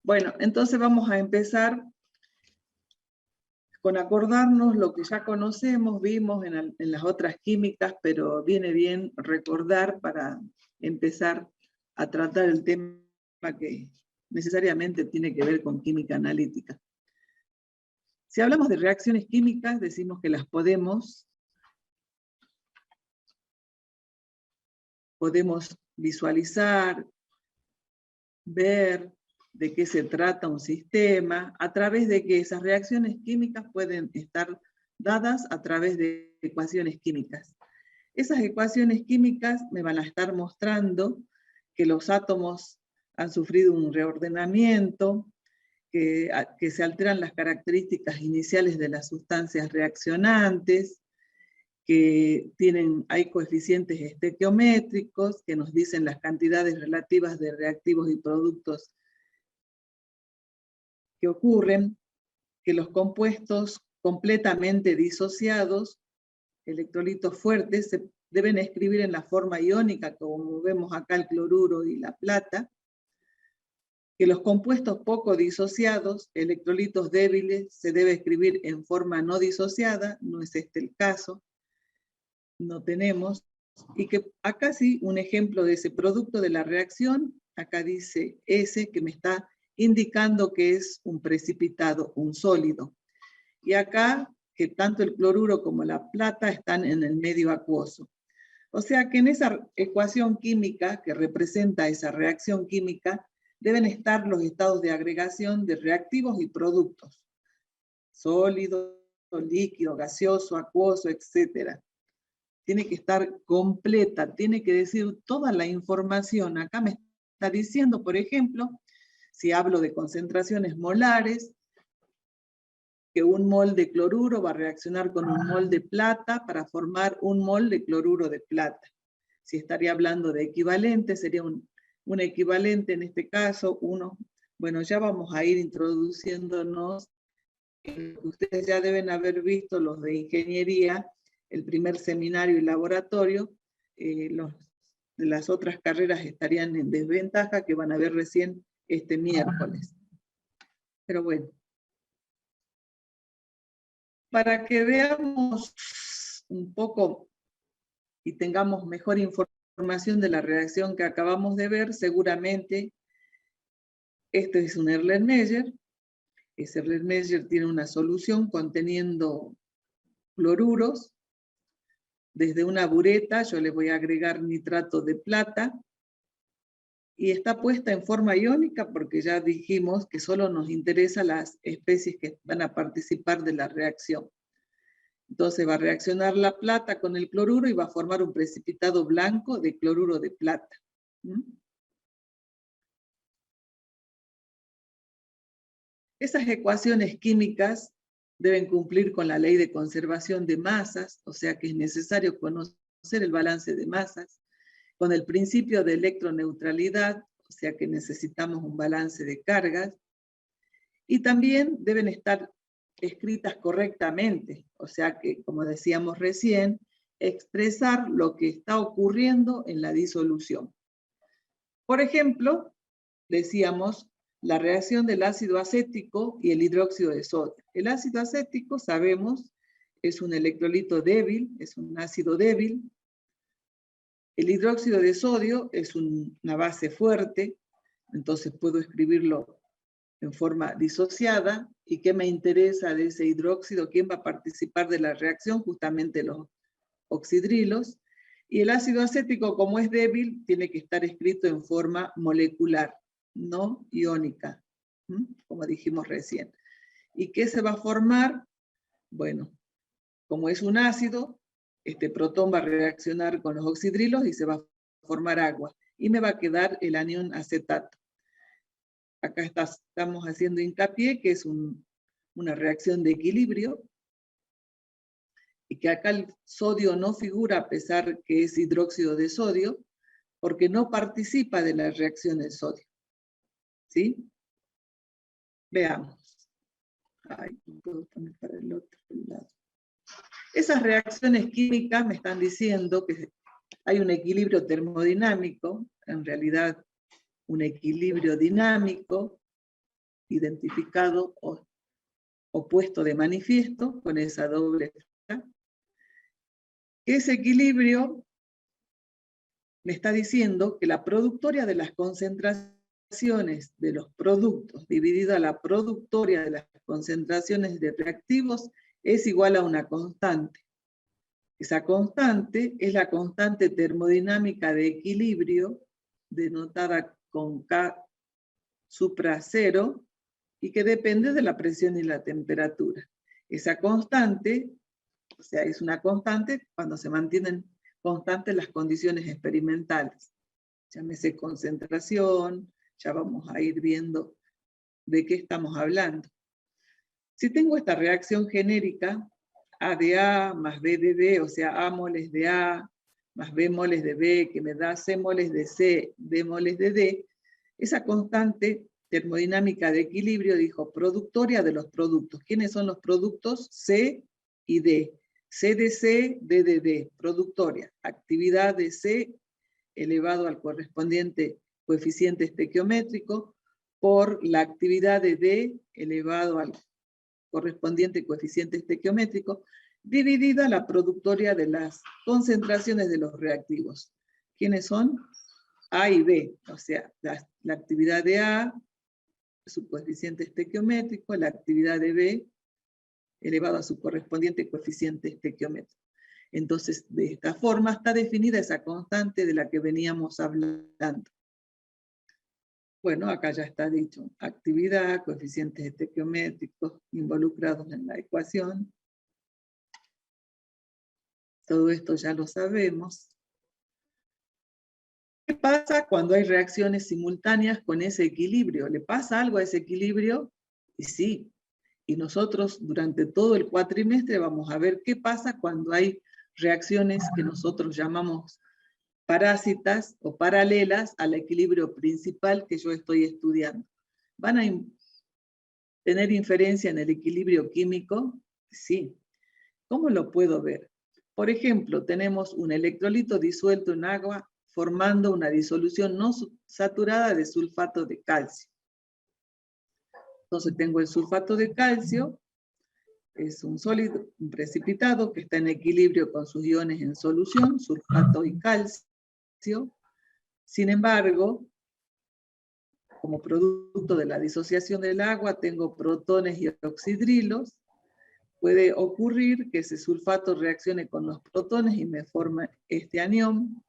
Bueno, entonces vamos a empezar con acordarnos lo que ya conocemos, vimos en las otras químicas, pero viene bien recordar para empezar a tratar el tema que necesariamente tiene que ver con química analítica. Si hablamos de reacciones químicas, decimos que las podemos visualizar, ver de qué se trata un sistema, a través de que esas reacciones químicas pueden estar dadas a través de ecuaciones químicas. Esas ecuaciones químicas me van a estar mostrando que los átomos han sufrido un reordenamiento, que se alteran las características iniciales de las sustancias reaccionantes, que hay coeficientes estequiométricos que nos dicen las cantidades relativas de reactivos y productos que ocurren, que los compuestos completamente disociados, electrolitos fuertes, se deben escribir en la forma iónica, como vemos acá el cloruro y la plata, que los compuestos poco disociados, electrolitos débiles, se debe escribir en forma no disociada, no es este el caso, no tenemos, y que acá sí, un ejemplo de ese producto de la reacción, acá dice S, que me está indicando que es un precipitado, un sólido. Y acá, que tanto el cloruro como la plata están en el medio acuoso. O sea que en esa ecuación química que representa esa reacción química, deben estar los estados de agregación de reactivos y productos. Sólido, líquido, gaseoso, acuoso, etc. Tiene que estar completa, tiene que decir toda la información. Acá me está diciendo, por ejemplo, si hablo de concentraciones molares, que un mol de cloruro va a reaccionar con un mol de plata para formar un mol de cloruro de plata. Si estaría hablando de equivalente, sería un equivalente en este caso, bueno, ya vamos a ir introduciéndonos. Ustedes ya deben haber visto los de ingeniería, el primer seminario y laboratorio. Los de las otras carreras estarían en desventaja, que van a ver recién este miércoles. Pero bueno, para que veamos un poco y tengamos mejor información de la reacción que acabamos de ver, seguramente este es un Erlenmeyer. Ese Erlenmeyer tiene una solución conteniendo cloruros. Desde una bureta yo le voy a agregar nitrato de plata y está puesta en forma iónica porque ya dijimos que solo nos interesan las especies que van a participar de la reacción. Entonces va a reaccionar la plata con el cloruro y va a formar un precipitado blanco de cloruro de plata. Esas ecuaciones químicas deben cumplir con la ley de conservación de masas, o sea que es necesario conocer el balance de masas, con el principio de electroneutralidad, o sea que necesitamos un balance de cargas, y también deben estar escritas correctamente, o sea que, como decíamos recién, expresar lo que está ocurriendo en la disolución. Por ejemplo, decíamos la reacción del ácido acético y el hidróxido de sodio. El ácido acético, sabemos, es un electrolito débil, es un ácido débil. El hidróxido de sodio es una base fuerte, entonces puedo escribirlo en forma disociada. ¿Y qué me interesa de ese hidróxido? ¿Quién va a participar de la reacción? Justamente los oxidrilos. Y el ácido acético, como es débil, tiene que estar escrito en forma molecular, no iónica, como dijimos recién. ¿Y qué se va a formar? Bueno, como es un ácido, este protón va a reaccionar con los oxidrilos y se va a formar agua. Y me va a quedar el anión acetato. Acá estamos haciendo hincapié que es una reacción de equilibrio y que acá el sodio no figura a pesar que es hidróxido de sodio, porque no participa de la reacción del sodio. ¿Sí? Veamos. Ay, no puedo poner para el otro lado. Esas reacciones químicas me están diciendo que hay un equilibrio termodinámico, en realidad un equilibrio dinámico, identificado o puesto de manifiesto con esa doble flecha. Ese equilibrio me está diciendo que la productoria de las concentraciones de los productos dividida a la productoria de las concentraciones de reactivos es igual a una constante. Esa constante es la constante termodinámica de equilibrio, denotada con K supra cero, y que depende de la presión y la temperatura. Esa constante, o sea, es una constante cuando se mantienen constantes las condiciones experimentales. Llámese concentración, ya vamos a ir viendo de qué estamos hablando. Si tengo esta reacción genérica, A de A más B de B, o sea, A moles de A más B moles de B, que me da C moles de C, D moles de D, esa constante termodinámica de equilibrio dijo productoria de los productos. ¿Quiénes son los productos? C y D. C de C, D de D, productoria. Actividad de C elevado al correspondiente coeficiente estequiométrico por la actividad de D elevado al correspondiente coeficiente estequiométrico, dividida la productoria de las concentraciones de los reactivos. ¿Quiénes son? A y B, o sea, la actividad de A, su coeficiente estequiométrico, la actividad de B, elevado a su correspondiente coeficiente estequiométrico. Entonces, de esta forma está definida esa constante de la que veníamos hablando. Bueno, acá ya está dicho, actividad, coeficientes estequiométricos involucrados en la ecuación. Todo esto ya lo sabemos. ¿Qué pasa cuando hay reacciones simultáneas con ese equilibrio? ¿Le pasa algo a ese equilibrio? Y sí. Y nosotros durante todo el cuatrimestre vamos a ver qué pasa cuando hay reacciones que nosotros llamamos parásitas o paralelas al equilibrio principal que yo estoy estudiando. ¿Van a tener inferencia en el equilibrio químico? Sí. ¿Cómo lo puedo ver? Por ejemplo, tenemos un electrolito disuelto en agua formando una disolución no saturada de sulfato de calcio. Entonces tengo el sulfato de calcio, es un sólido, un precipitado que está en equilibrio con sus iones en solución, sulfato y calcio. Sin embargo, como producto de la disociación del agua, tengo protones y oxidrilos. Puede ocurrir que ese sulfato reaccione con los protones y me forme este anión.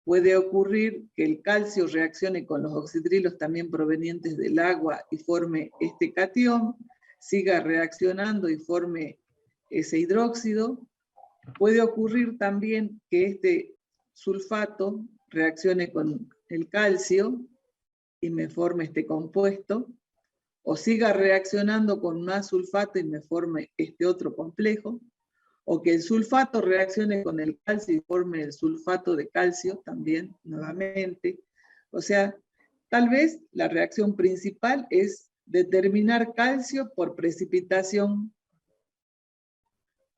Puede ocurrir que el calcio reaccione con los oxidrilos también provenientes del agua y forme este catión, siga reaccionando y forme ese hidróxido. Puede ocurrir también que este sulfato reaccione con el calcio y me forme este compuesto, o siga reaccionando con más sulfato y me forme este otro complejo, o que el sulfato reaccione con el calcio y forme el sulfato de calcio también, nuevamente. O sea, tal vez la reacción principal es determinar calcio por precipitación,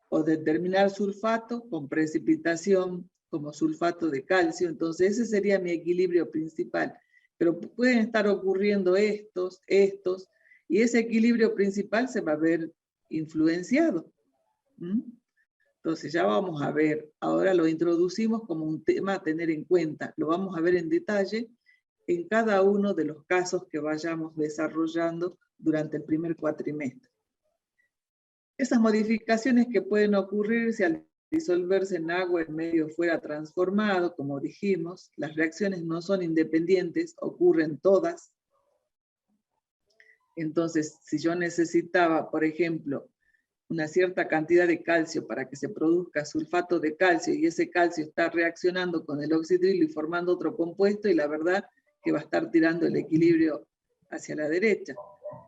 o determinar sulfato con precipitación como sulfato de calcio. Entonces ese sería mi equilibrio principal. Pero pueden estar ocurriendo estos, y ese equilibrio principal se va a ver influenciado. Entonces ya vamos a ver, ahora lo introducimos como un tema a tener en cuenta. Lo vamos a ver en detalle en cada uno de los casos que vayamos desarrollando durante el primer cuatrimestre. Esas modificaciones que pueden ocurrir si al disolverse en agua el medio fuera transformado, como dijimos, las reacciones no son independientes, ocurren todas. Entonces, si yo necesitaba, por ejemplo, una cierta cantidad de calcio para que se produzca sulfato de calcio y ese calcio está reaccionando con el oxidrilo y formando otro compuesto, y la verdad que va a estar tirando el equilibrio hacia la derecha.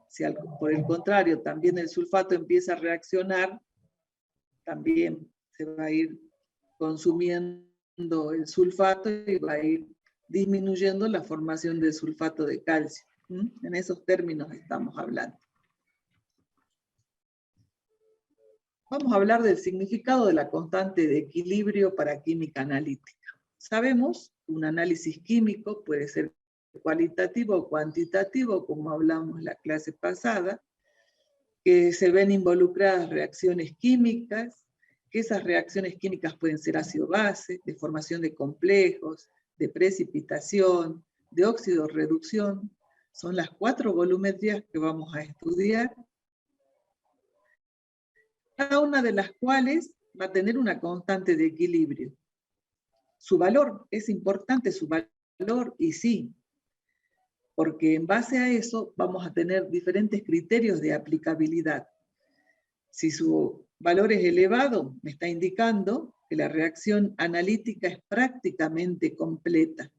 Si por el contrario también el sulfato empieza a reaccionar, también se va a ir consumiendo el sulfato y va a ir disminuyendo la formación del sulfato de calcio. En esos términos estamos hablando. Vamos a hablar del significado de la constante de equilibrio para química analítica. Sabemos que un análisis químico puede ser cualitativo o cuantitativo, como hablamos la clase pasada, que se ven involucradas reacciones químicas, que esas reacciones químicas pueden ser ácido-base, de formación de complejos, de precipitación, de óxido-reducción. Son las 4 volumetrías que vamos a estudiar, cada una de las cuales va a tener una constante de equilibrio. Su valor, es importante su valor, y sí, porque en base a eso vamos a tener diferentes criterios de aplicabilidad. Si su valor es elevado, me está indicando que la reacción analítica es prácticamente completa.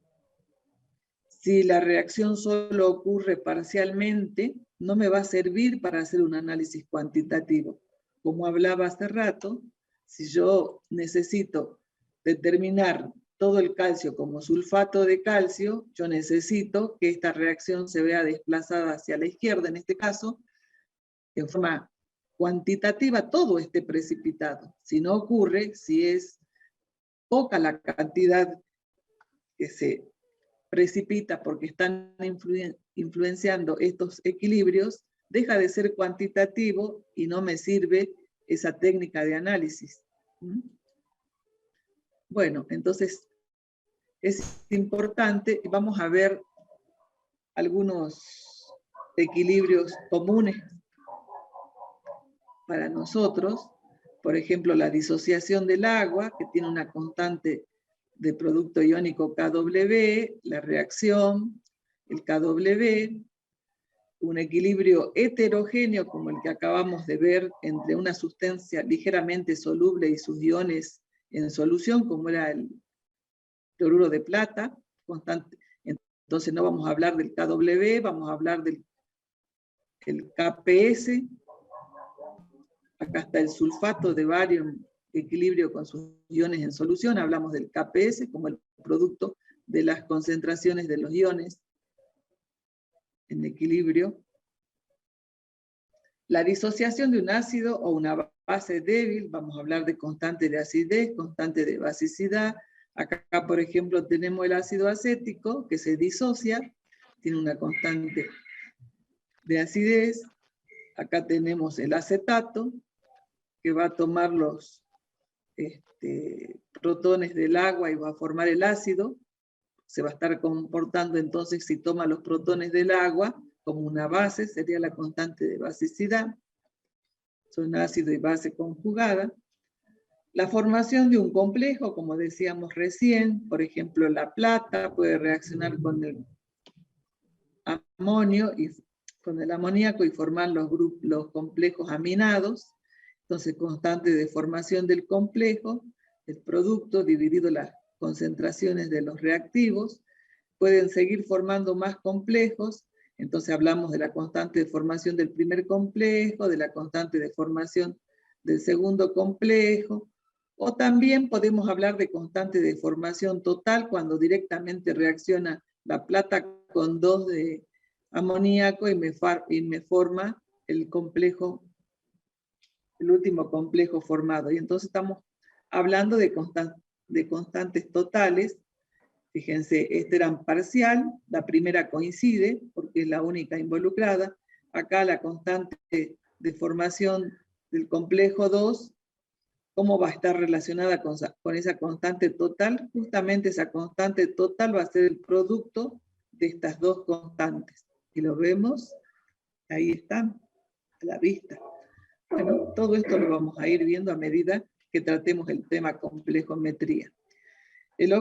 Si la reacción solo ocurre parcialmente, no me va a servir para hacer un análisis cuantitativo. Como hablaba hace rato, si yo necesito determinar todo el calcio como sulfato de calcio, yo necesito que esta reacción se vea desplazada hacia la izquierda, en este caso, en forma cuantitativa, todo esté precipitado. Si no ocurre, si es poca la cantidad que se precipita porque están influenciando estos equilibrios, deja de ser cuantitativo y no me sirve esa técnica de análisis. Bueno, entonces es importante, vamos a ver algunos equilibrios comunes para nosotros. Por ejemplo, la disociación del agua, que tiene una constante de producto iónico KW, la reacción, el KW, un equilibrio heterogéneo como el que acabamos de ver entre una sustancia ligeramente soluble y sus iones en solución, como era el cloruro de plata, constante. Entonces no vamos a hablar del KW, vamos a hablar del KPS. Acá está el sulfato de bario en equilibrio con sus iones en solución. Hablamos del KPS como el producto de las concentraciones de los iones en equilibrio. La disociación de un ácido o una base débil, vamos a hablar de constante de acidez, constante de basicidad. Acá, por ejemplo, tenemos el ácido acético que se disocia, tiene una constante de acidez. Acá tenemos el acetato, que va a tomar los protones del agua y va a formar el ácido. Se va a estar comportando entonces, si toma los protones del agua, como una base, sería la constante de basicidad. Son ácido y base conjugada. La formación de un complejo, como decíamos recién, por ejemplo, la plata puede reaccionar con el amonio y con el amoníaco y formar los complejos aminados. Entonces, constante de formación del complejo, el producto dividido las concentraciones de los reactivos, pueden seguir formando más complejos. Entonces hablamos de la constante de formación del primer complejo, de la constante de formación del segundo complejo, o también podemos hablar de constante de formación total cuando directamente reacciona la plata con 2 de amoníaco y me forma el complejo, el último complejo formado. Y entonces estamos hablando de constantes totales. Fíjense, este era parcial, la primera coincide porque es la única involucrada. Acá la constante de formación del complejo 2, ¿cómo va a estar relacionada con esa constante total? Justamente esa constante total va a ser el producto de estas dos constantes. Y lo vemos, ahí están, a la vista. Bueno, todo esto lo vamos a ir viendo a medida que tratemos el tema complejometría. El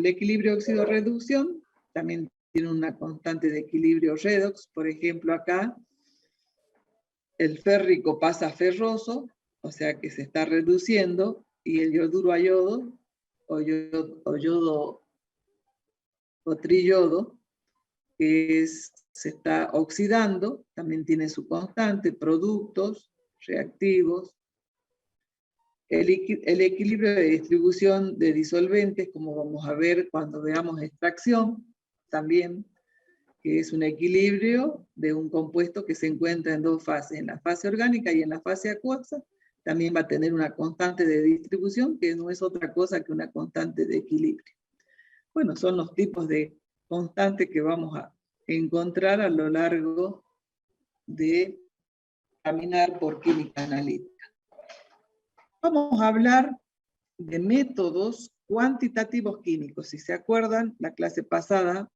equilibrio óxido-reducción también tiene una constante de equilibrio redox. Por ejemplo, acá el férrico pasa a ferroso, o sea que se está reduciendo, y el yoduro a yodo, o yodo o triyodo, que se está oxidando, también tiene su constante, productos, reactivos. El equilibrio de distribución de disolventes, como vamos a ver cuando veamos extracción, también, que es un equilibrio de un compuesto que se encuentra en 2 fases, en la fase orgánica y en la fase acuosa. También va a tener una constante de distribución, que no es otra cosa que una constante de equilibrio. Bueno, son los tipos de constante que vamos a encontrar a lo largo de caminar por química analítica. Vamos a hablar de métodos cuantitativos químicos. Si se acuerdan, la clase pasada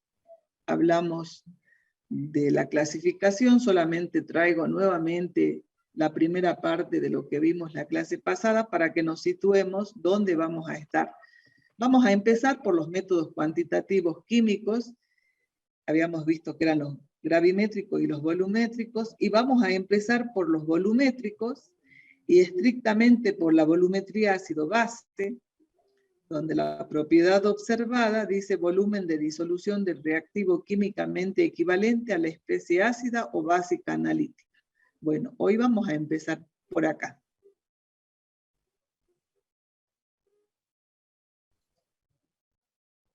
hablamos de la clasificación, solamente traigo nuevamente la primera parte de lo que vimos la clase pasada para que nos situemos dónde vamos a estar. Vamos a empezar por los métodos cuantitativos químicos. Habíamos visto que eran los gravimétricos y los volumétricos, y vamos a empezar por los volumétricos y estrictamente por la volumetría ácido-base, donde la propiedad observada dice volumen de disolución del reactivo químicamente equivalente a la especie ácida o básica analítica. Bueno, hoy vamos a empezar por acá.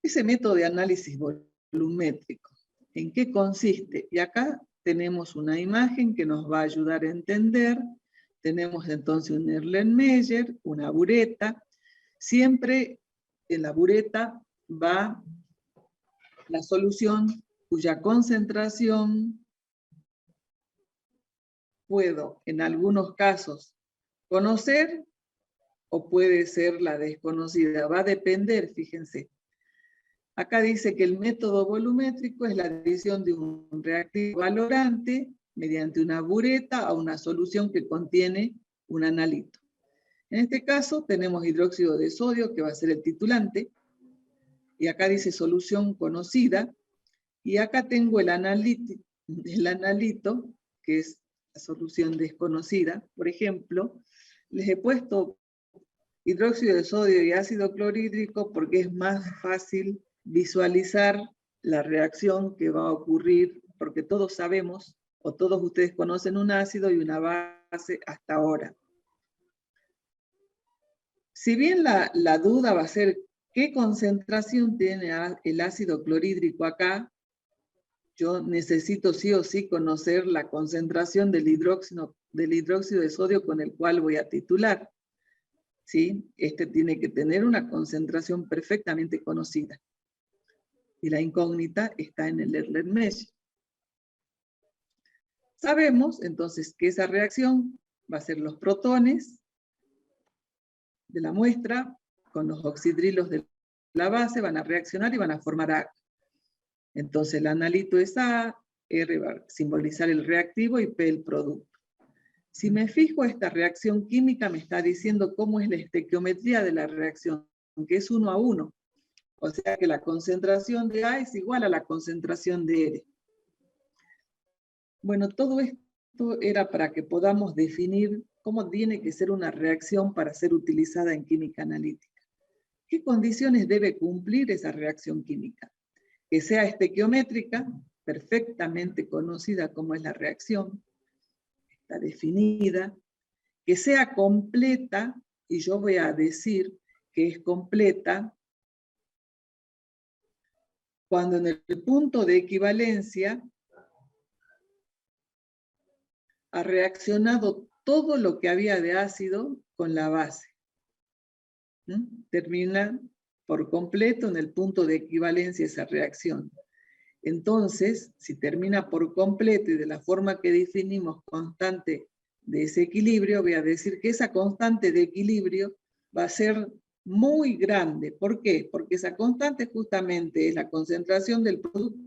Ese método de análisis volumétrico, ¿en qué consiste? Y acá tenemos una imagen que nos va a ayudar a entender. Tenemos entonces un Erlenmeyer, una bureta. Siempre en la bureta va la solución cuya concentración puedo en algunos casos conocer o puede ser la desconocida. Va a depender, fíjense. Acá dice que el método volumétrico es la adición de un reactivo valorante mediante una bureta a una solución que contiene un analito. En este caso tenemos hidróxido de sodio, que va a ser el titulante, y acá dice solución conocida, y acá tengo el analito, que es la solución desconocida. Por ejemplo, les he puesto hidróxido de sodio y ácido clorhídrico porque es más fácil visualizar la reacción que va a ocurrir, porque todos sabemos, o todos ustedes conocen un ácido y una base hasta ahora. Si bien la duda va a ser qué concentración tiene el ácido clorhídrico acá, yo necesito sí o sí conocer la concentración del hidróxido de sodio con el cual voy a titular. ¿Sí? Este tiene que tener una concentración perfectamente conocida. Y la incógnita está en el Erlenmeyer. Sabemos entonces que esa reacción va a ser los protones de la muestra con los oxidrilos de la base, van a reaccionar y van a formar A. Entonces el analito es A, R va a simbolizar el reactivo y P el producto. Si me fijo, esta reacción química me está diciendo cómo es la estequiometría de la reacción, que es 1 a 1. O sea que la concentración de A es igual a la concentración de R. Bueno, todo esto era para que podamos definir cómo tiene que ser una reacción para ser utilizada en química analítica. ¿Qué condiciones debe cumplir esa reacción química? Que sea estequiométrica, perfectamente conocida como es la reacción, está definida, que sea completa, y yo voy a decir que es completa cuando en el punto de equivalencia ha reaccionado todo lo que había de ácido con la base. Termina por completo en el punto de equivalencia esa reacción. Entonces, si termina por completo y de la forma que definimos constante de ese equilibrio, voy a decir que esa constante de equilibrio va a ser muy grande. ¿Por qué? Porque esa constante justamente es la concentración del producto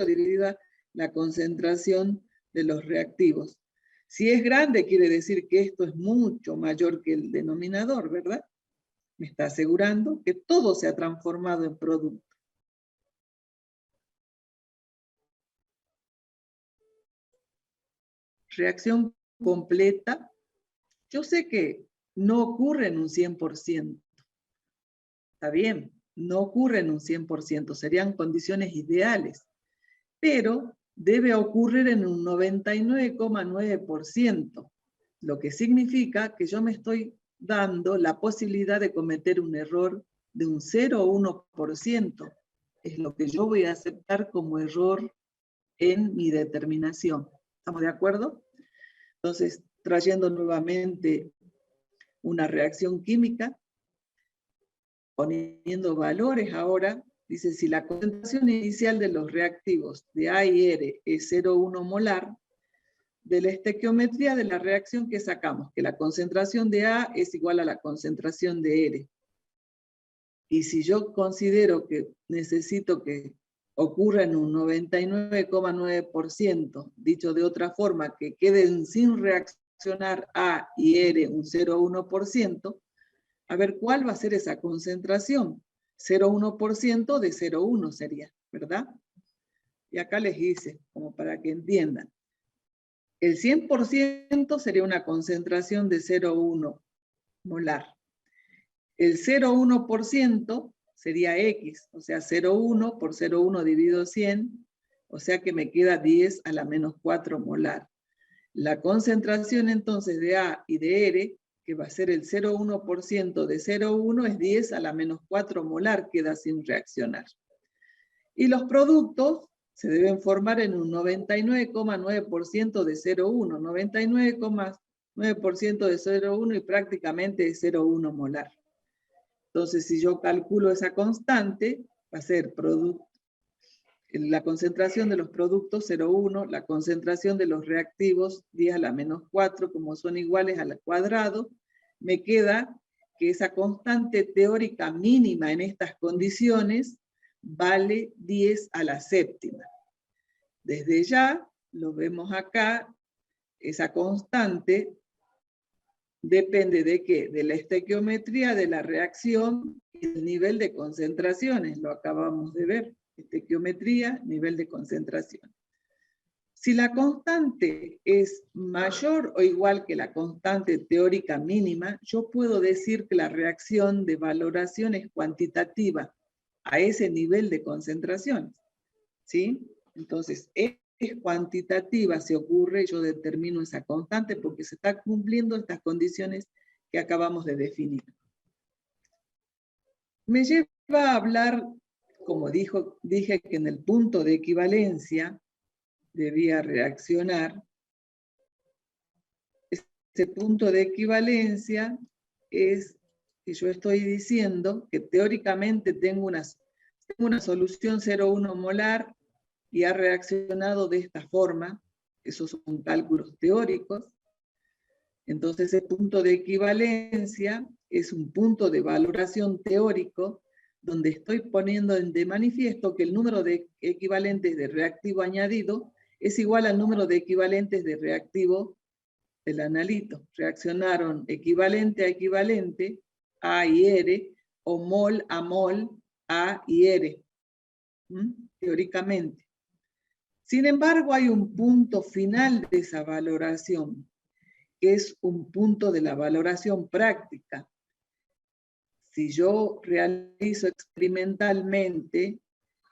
dividida la concentración de los reactivos. Si es grande, quiere decir que esto es mucho mayor que el denominador, ¿verdad? Me está asegurando que todo se ha transformado en producto. Reacción completa. Yo sé que no ocurre en un 100%. Está bien, no ocurre en un 100%, serían condiciones ideales, pero debe ocurrir en un 99,9%, lo que significa que yo me estoy dando la posibilidad de cometer un error de un 0 o 1%. Es lo que yo voy a aceptar como error en mi determinación. ¿Estamos de acuerdo? Entonces, trayendo nuevamente una reacción química, poniendo valores ahora, Dice, si la concentración inicial de los reactivos de A y R es 0,1 molar, de la estequiometría de la reacción que sacamos, que la concentración de A es igual a la concentración de R. Y si yo considero que necesito que ocurra en un 99,9%, dicho de otra forma, que queden sin reaccionar A y R un 0,1%, a ver cuál va a ser esa concentración. 0,1% de 0,1 sería, ¿verdad? Y acá les hice, como para que entiendan. El 100% sería una concentración de 0,1 molar. El 0,1% sería X, o sea, 0,1 por 0,1 dividido 100, o sea que me queda 10 a la menos 4 molar. La concentración entonces de A y de R, que va a ser el 0,1% de 0,1, es 10 a la menos 4 molar, queda sin reaccionar. Y los productos se deben formar en un 99,9% de 0,1, 99,9% de 0,1 y prácticamente de 0,1 molar. Entonces, si yo calculo esa constante, va a ser la concentración de los productos 0,1, la concentración de los reactivos 10 a la menos 4, como son iguales al cuadrado, me queda que esa constante teórica mínima en estas condiciones vale 10 a la séptima. Desde ya, lo vemos acá, esa constante depende de qué? De la estequiometría de la reacción y el nivel de concentraciones, lo acabamos de ver. Estequiometría, nivel de concentración. Si la constante es mayor o igual que la constante teórica mínima, yo puedo decir que la reacción de valoración es cuantitativa a ese nivel de concentración. ¿Sí? Entonces, es cuantitativa si ocurre, yo determino esa constante porque se están cumpliendo estas condiciones que acabamos de definir. Me lleva a hablar, como dije que en el punto de equivalencia debía reaccionar. Ese punto de equivalencia es que yo estoy diciendo que teóricamente tengo una solución 0,1 molar y ha reaccionado de esta forma. Esos son cálculos teóricos. Entonces, ese punto de equivalencia es un punto de valoración teórico donde estoy poniendo de manifiesto que el número de equivalentes de reactivo añadido es igual al número de equivalentes de reactivo del analito. Reaccionaron equivalente a equivalente, A y R, o mol a mol, A y R, teóricamente. Sin embargo, hay un punto final de esa valoración, que es un punto de la valoración práctica. Si yo realizo experimentalmente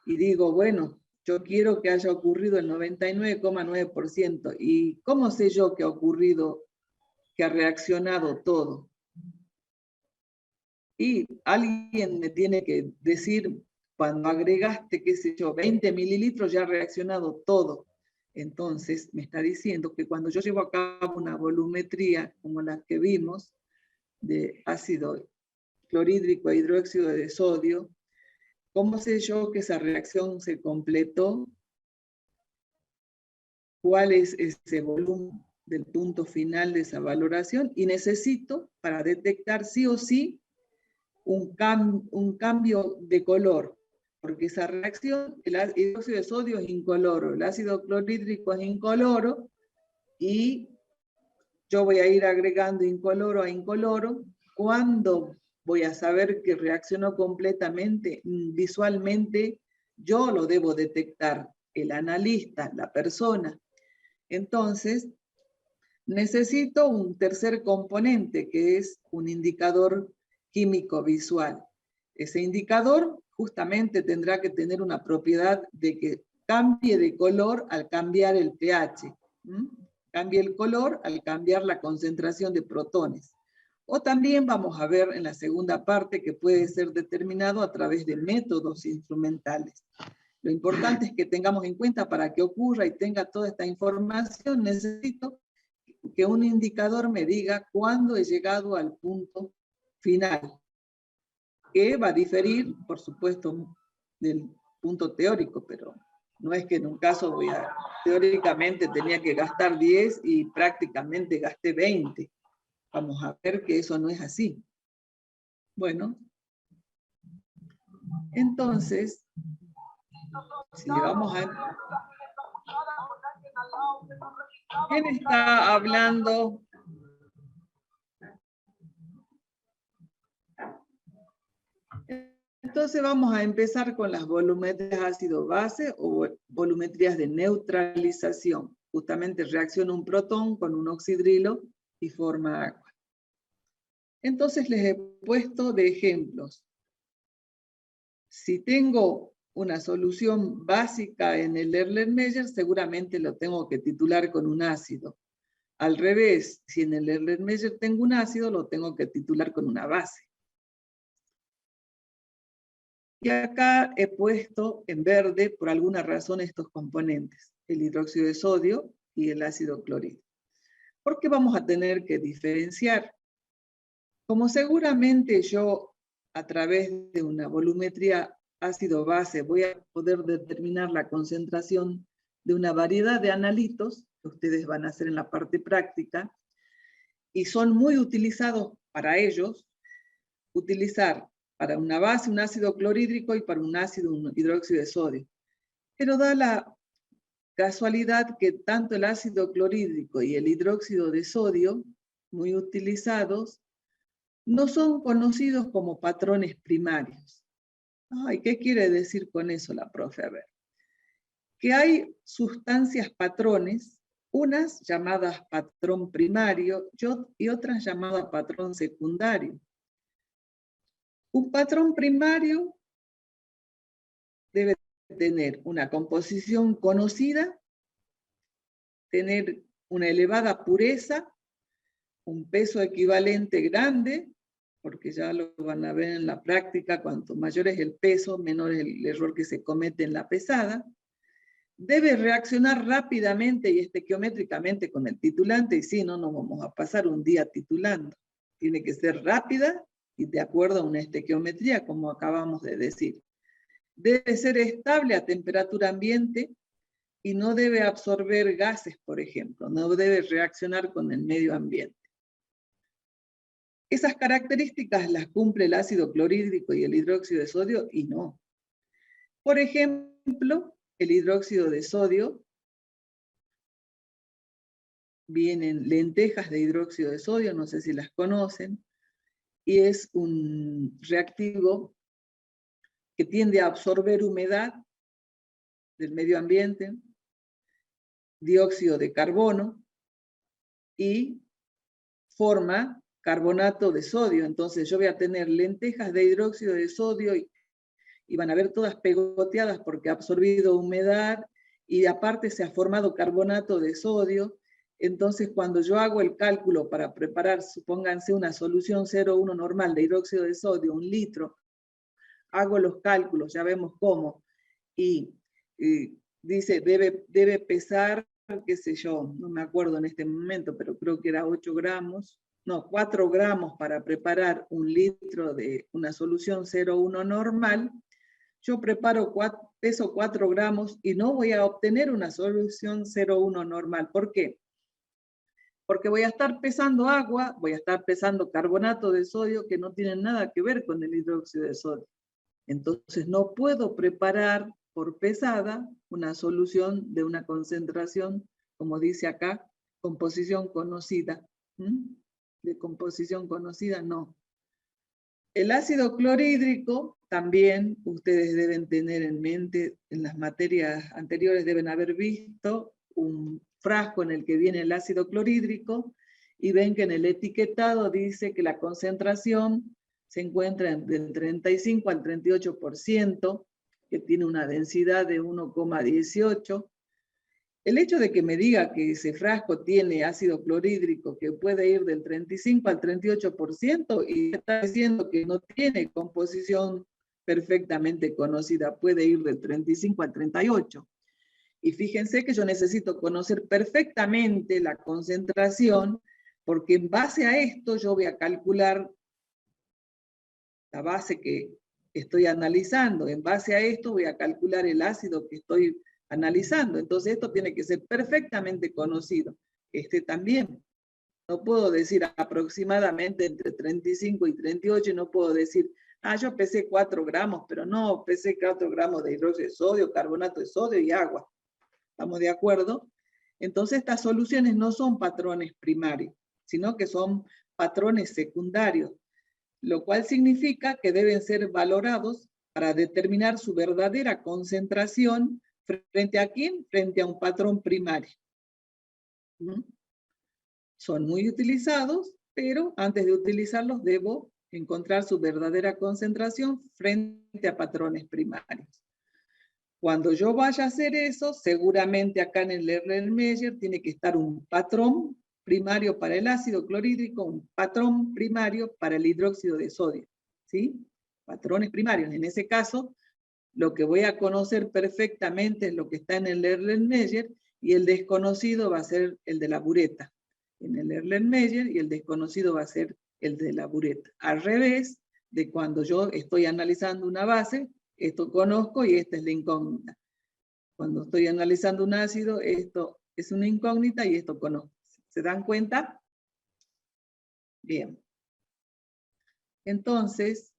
y digo, bueno, yo quiero que haya ocurrido el 99,9%, ¿y cómo sé yo que ha ocurrido, que ha reaccionado todo? Y alguien me tiene que decir, cuando agregaste, qué sé yo, 20 mililitros ya ha reaccionado todo. Entonces me está diciendo que cuando yo llevo a cabo una volumetría como la que vimos, de ácido clorhídrico e hidróxido de sodio, ¿cómo sé yo que esa reacción se completó? ¿Cuál es ese volumen del punto final de esa valoración? Y necesito, para detectar sí o sí, un cambio de color, porque esa reacción, el hidróxido de sodio es incoloro, el ácido clorhídrico es incoloro, y yo voy a ir agregando incoloro a incoloro. ¿Cuándo voy a saber que reaccionó completamente? Visualmente, yo lo debo detectar, el analista, la persona. Entonces, necesito un tercer componente, que es un indicador químico visual. Ese indicador justamente tendrá que tener una propiedad de que cambie de color al cambiar el pH. Cambie el color al cambiar la concentración de protones. O también vamos a ver en la segunda parte que puede ser determinado a través de métodos instrumentales. Lo importante es que tengamos en cuenta, para que ocurra y tenga toda esta información, necesito que un indicador me diga cuándo he llegado al punto final, que va a diferir, por supuesto, del punto teórico, pero no es que en un caso teóricamente tenía que gastar 10 y prácticamente gasté 20. Vamos a ver que eso no es así. Bueno, entonces, si le vamos a... ¿Quién está hablando? Entonces vamos a empezar con las volumetrías ácido-base o volumetrías de neutralización. Justamente reacciona un protón con un oxidrilo y forma agua. Entonces les he puesto de ejemplos. Si tengo una solución básica en el Erlenmeyer, seguramente lo tengo que titular con un ácido. Al revés, si en el Erlenmeyer tengo un ácido, lo tengo que titular con una base. Y acá he puesto en verde, por alguna razón, estos componentes, el hidróxido de sodio y el ácido clorhídrico. ¿Por qué vamos a tener que diferenciar? Como seguramente yo, a través de una volumetría ácido-base, voy a poder determinar la concentración de una variedad de analitos, que ustedes van a hacer en la parte práctica, y son muy utilizados para ellos, utilizar para una base un ácido clorhídrico y para un ácido un hidróxido de sodio. Pero da la casualidad que tanto el ácido clorhídrico y el hidróxido de sodio, muy utilizados, no son conocidos como patrones primarios. Ay, ¿qué quiere decir con eso la profe? A ver, que hay sustancias patrones, unas llamadas patrón primario y otras llamadas patrón secundario. Un patrón primario debe tener una composición conocida, tener una elevada pureza, un peso equivalente grande, porque ya lo van a ver en la práctica, cuanto mayor es el peso, menor es el error que se comete en la pesada. Debe reaccionar rápidamente y estequiométricamente con el titulante, y si no, nos vamos a pasar un día titulando. Tiene que ser rápida y de acuerdo a una estequiometría, como acabamos de decir. Debe ser estable a temperatura ambiente y no debe absorber gases, por ejemplo. No debe reaccionar con el medio ambiente. Esas características las cumple el ácido clorhídrico y el hidróxido de sodio y no. Por ejemplo, el hidróxido de sodio, vienen lentejas de hidróxido de sodio, no sé si las conocen, y es un reactivo que tiende a absorber humedad del medio ambiente, dióxido de carbono, y forma carbonato de sodio. Entonces yo voy a tener lentejas de hidróxido de sodio y van a ver todas pegoteadas porque ha absorbido humedad y aparte se ha formado carbonato de sodio. Entonces cuando yo hago el cálculo para preparar, supónganse una solución 0,1 normal de hidróxido de sodio, 1 litro, hago los cálculos, ya vemos cómo, y dice debe pesar, qué sé yo, no me acuerdo en este momento, pero creo que era 8 gramos, no, 4 gramos para preparar 1 litro de una solución 0,1 normal. Yo peso 4 gramos y no voy a obtener una solución 0,1 normal. ¿Por qué? Porque voy a estar pesando agua, voy a estar pesando carbonato de sodio que no tienen nada que ver con el hidróxido de sodio. Entonces no puedo preparar por pesada una solución de una concentración, como dice acá, composición conocida. De composición conocida, no. El ácido clorhídrico también ustedes deben tener en mente, en las materias anteriores deben haber visto un frasco en el que viene el ácido clorhídrico y ven que en el etiquetado dice que la concentración se encuentra del 35 al 38%, que tiene una densidad de 1,18. El hecho de que me diga que ese frasco tiene ácido clorhídrico que puede ir del 35 al 38% y está diciendo que no tiene composición perfectamente conocida, puede ir del 35 al 38%. Y fíjense que yo necesito conocer perfectamente la concentración porque en base a esto yo voy a calcular la base que estoy analizando. En base a esto voy a calcular el ácido que estoy analizando. Entonces esto tiene que ser perfectamente conocido. Este también. No puedo decir aproximadamente entre 35 y 38, y no puedo decir, yo pesé 4 gramos, pero no, pesé 4 gramos de hidróxido de sodio, carbonato de sodio y agua. ¿Estamos de acuerdo? Entonces estas soluciones no son patrones primarios, sino que son patrones secundarios, lo cual significa que deben ser valorados para determinar su verdadera concentración frente a quién, frente a un patrón primario. Son muy utilizados, pero antes de utilizarlos debo encontrar su verdadera concentración frente a patrones primarios. Cuando yo vaya a hacer eso, seguramente acá en el Erlenmeyer tiene que estar un patrón primario para el ácido clorhídrico, un patrón primario para el hidróxido de sodio. ¿Sí? Patrones primarios. En ese caso, lo que voy a conocer perfectamente es lo que está en el Erlenmeyer, y el desconocido va a ser el de la bureta en el Erlenmeyer, y el desconocido va a ser el de la bureta. Al revés de cuando yo estoy analizando una base, esto conozco y esta es la incógnita. Cuando estoy analizando un ácido, esto es una incógnita y esto conozco. ¿Se dan cuenta? Bien. Entonces,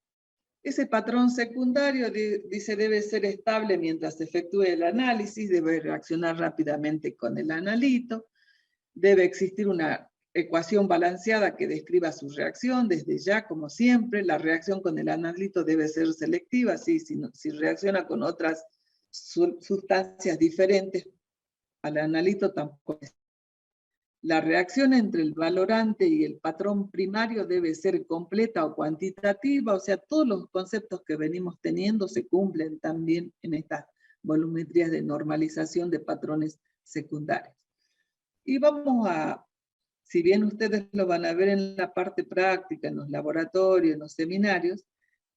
ese patrón secundario dice debe ser estable mientras se efectúe el análisis, debe reaccionar rápidamente con el analito, debe existir una ecuación balanceada que describa su reacción. Desde ya, como siempre, la reacción con el analito debe ser selectiva. ¿Sí? Si reacciona con otras sustancias diferentes al analito, tampoco. La reacción entre el valorante y el patrón primario debe ser completa o cuantitativa, o sea, todos los conceptos que venimos teniendo se cumplen también en estas volumetrías de normalización de patrones secundarios. Y vamos a, si bien ustedes lo van a ver en la parte práctica, en los laboratorios, en los seminarios,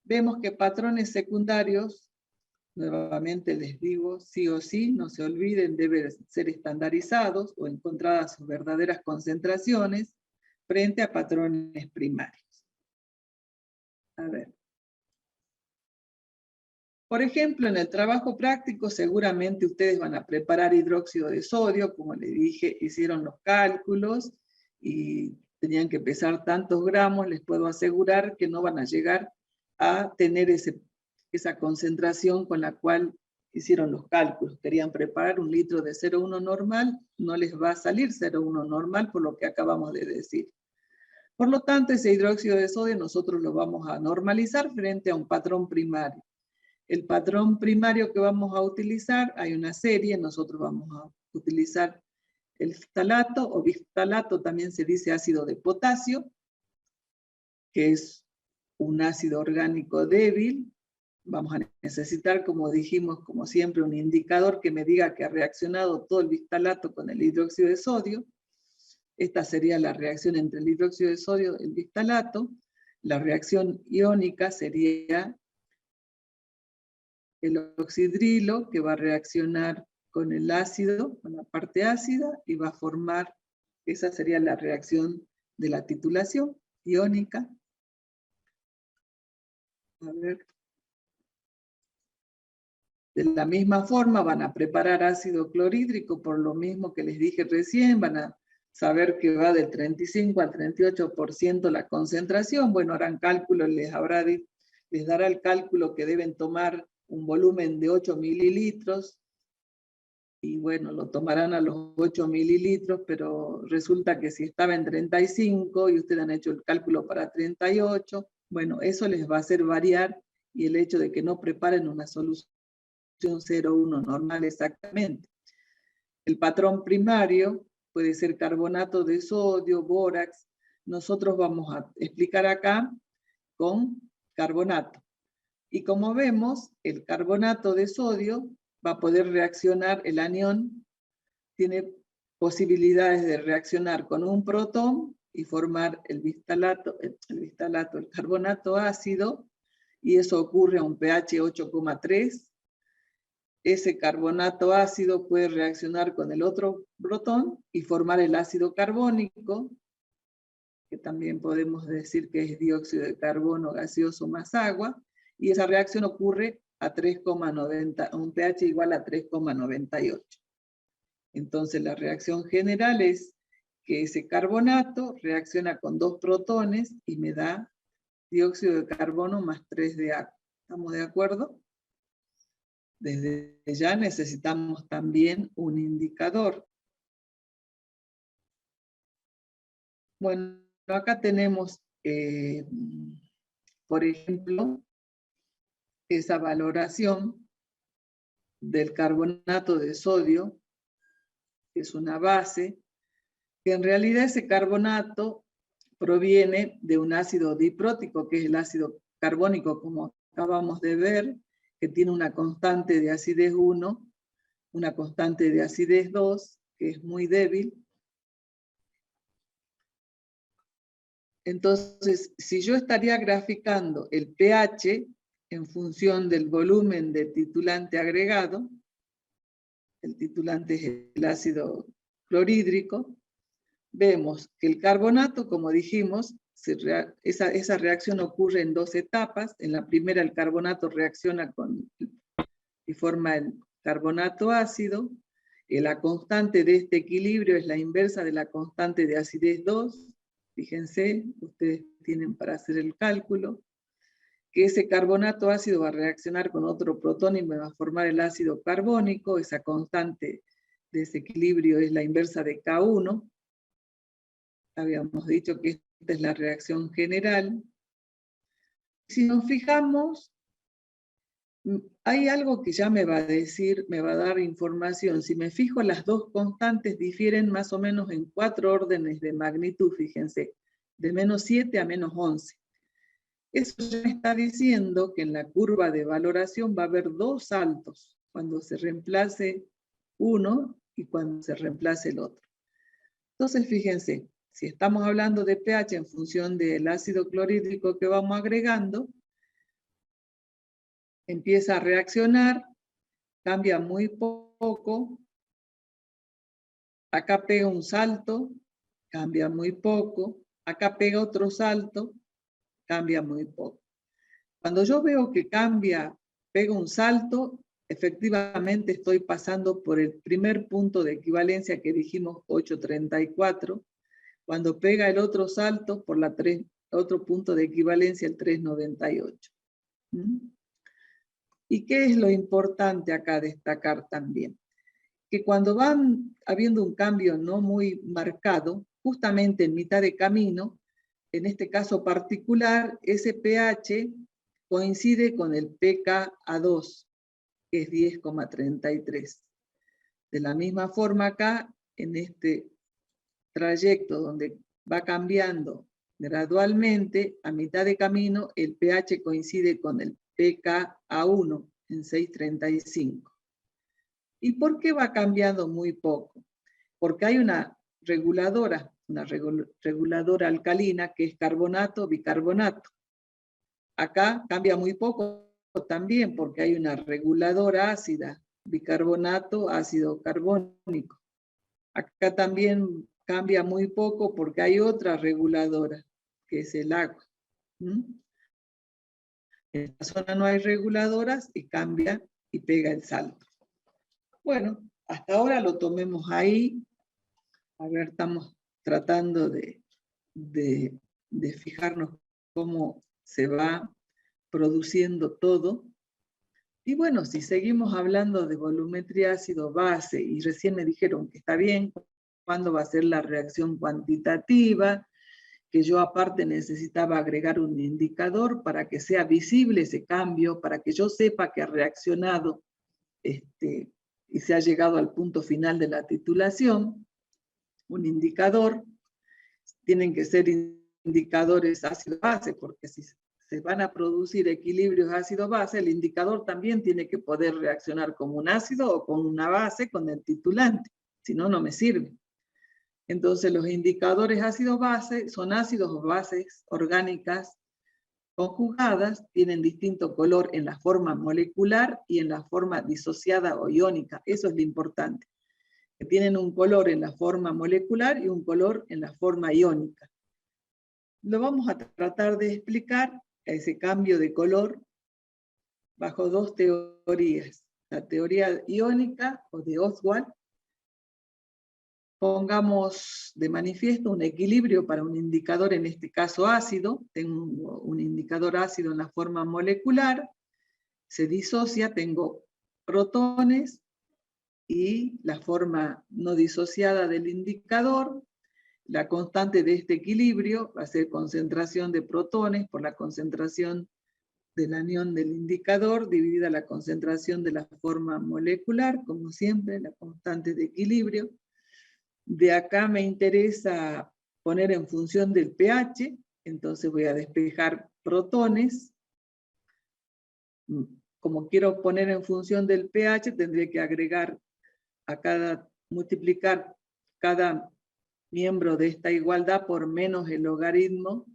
vemos que patrones secundarios, nuevamente les digo, sí o sí, no se olviden, deben ser estandarizados o encontradas sus verdaderas concentraciones frente a patrones primarios. A ver. Por ejemplo, en el trabajo práctico seguramente ustedes van a preparar hidróxido de sodio, como les dije, hicieron los cálculos y tenían que pesar tantos gramos. Les puedo asegurar que no van a llegar a tener esa concentración con la cual hicieron los cálculos. Querían preparar 1 litro de 0,1 normal, no les va a salir 0,1 normal por lo que acabamos de decir. Por lo tanto, ese hidróxido de sodio nosotros lo vamos a normalizar frente a un patrón primario. El patrón primario que vamos a utilizar, hay una serie, nosotros vamos a utilizar el ftalato o biftalato, también se dice ácido de potasio, que es un ácido orgánico débil. Vamos a necesitar, como dijimos, como siempre, un indicador que me diga que ha reaccionado todo el biftalato con el hidróxido de sodio. Esta sería la reacción entre el hidróxido de sodio y el biftalato. La reacción iónica sería el oxidrilo, que va a reaccionar con el ácido, con la parte ácida, y va a formar, esa sería la reacción de la titulación iónica. A ver. De la misma forma van a preparar ácido clorhídrico, por lo mismo que les dije recién, van a saber que va del 35 al 38% la concentración. Bueno, harán cálculos, les dará el cálculo que deben tomar un volumen de 8 mililitros, y bueno, lo tomarán a los 8 mililitros, pero resulta que si estaba en 35 y ustedes han hecho el cálculo para 38, bueno, eso les va a hacer variar, y el hecho de que no preparen una solución 0,1 normal exactamente. El patrón primario puede ser carbonato de sodio, bórax. Nosotros vamos a explicar acá con carbonato. Y como vemos, el carbonato de sodio va a poder reaccionar, el anión tiene posibilidades de reaccionar con un protón y formar el biftalato, el carbonato ácido, y eso ocurre a un pH 8,3. Ese carbonato ácido puede reaccionar con el otro protón y formar el ácido carbónico, que también podemos decir que es dióxido de carbono gaseoso más agua, y esa reacción ocurre a 3,90, un pH igual a 3,98. Entonces la reacción general es que ese carbonato reacciona con 2 protones y me da dióxido de carbono más 3 de agua. ¿Estamos de acuerdo? Desde ya necesitamos también un indicador. Bueno, acá tenemos, por ejemplo, esa valoración del carbonato de sodio, que es una base, que en realidad ese carbonato proviene de un ácido diprótico, que es el ácido carbónico, como acabamos de ver, que tiene una constante de acidez 1, una constante de acidez 2, que es muy débil. Entonces, si yo estaría graficando el pH en función del volumen del titulante agregado, el titulante es el ácido clorhídrico, vemos que el carbonato, como dijimos, esa reacción ocurre en 2 etapas. En la primera el carbonato reacciona y forma el carbonato ácido. La constante de este equilibrio es la inversa de la constante de acidez 2. Fíjense, ustedes tienen para hacer el cálculo, que ese carbonato ácido va a reaccionar con otro protón y me va a formar el ácido carbónico. Esa constante de ese equilibrio es la inversa de K1. Habíamos dicho que esta es la reacción general. Si nos fijamos, hay algo que ya me va a decir, me va a dar información. Si me fijo, las dos constantes difieren más o menos en 4 órdenes de magnitud, fíjense, de -7 a -11. Eso ya me está diciendo que en la curva de valoración va a haber 2 saltos, cuando se reemplace uno y cuando se reemplace el otro. Entonces, fíjense, si estamos hablando de pH en función del ácido clorhídrico que vamos agregando, empieza a reaccionar, cambia muy poco, acá pega un salto, cambia muy poco, acá pega otro salto, cambia muy poco. Cuando yo veo que cambia, pega un salto, efectivamente estoy pasando por el primer punto de equivalencia que dijimos, 834, cuando pega el otro salto por otro punto de equivalencia, el 398. ¿Y qué es lo importante acá destacar también? Que cuando van habiendo un cambio no muy marcado, justamente en mitad de camino, en este caso particular, ese pH coincide con el pKa2, que es 10,33. De la misma forma acá, en este trayecto donde va cambiando gradualmente, a mitad de camino, el pH coincide con el pKa1 en 6,35. ¿Y por qué va cambiando muy poco? Porque hay una reguladora alcalina que es carbonato, bicarbonato. Acá cambia muy poco también porque hay una reguladora ácida, bicarbonato, ácido carbónico. Acá también cambia muy poco porque hay otra reguladora, que es el agua. En esta zona no hay reguladoras y cambia y pega el salto. Bueno, hasta ahora lo tomemos ahí. A ver, estamos tratando de fijarnos cómo se va produciendo todo. Y bueno, si seguimos hablando de volumetría ácido-base, y recién me dijeron que está bien, cuándo va a ser la reacción cuantitativa, que yo aparte necesitaba agregar un indicador para que sea visible ese cambio, para que yo sepa que ha reaccionado y se ha llegado al punto final de la titulación. Un indicador, tienen que ser indicadores ácido-base, porque si se van a producir equilibrios ácido-base, el indicador también tiene que poder reaccionar como un ácido o con una base con el titulante, si no, no me sirve. Entonces los indicadores ácido-base son ácidos o bases orgánicas conjugadas, tienen distinto color en la forma molecular y en la forma disociada o iónica. Eso es lo importante, que tienen un color en la forma molecular y un color en la forma iónica. Lo vamos a tratar de explicar, ese cambio de color, bajo dos teorías. La teoría iónica o de Ostwald. Pongamos de manifiesto un equilibrio para un indicador, en este caso ácido. Tengo un indicador ácido en la forma molecular, se disocia, tengo protones y la forma no disociada del indicador. La constante de este equilibrio va a ser concentración de protones por la concentración del anión del indicador dividida la concentración de la forma molecular, como siempre, la constante de equilibrio. De acá me interesa poner en función del pH, entonces voy a despejar protones. Como quiero poner en función del pH, tendré que agregar multiplicar cada miembro de esta igualdad por menos el logaritmo,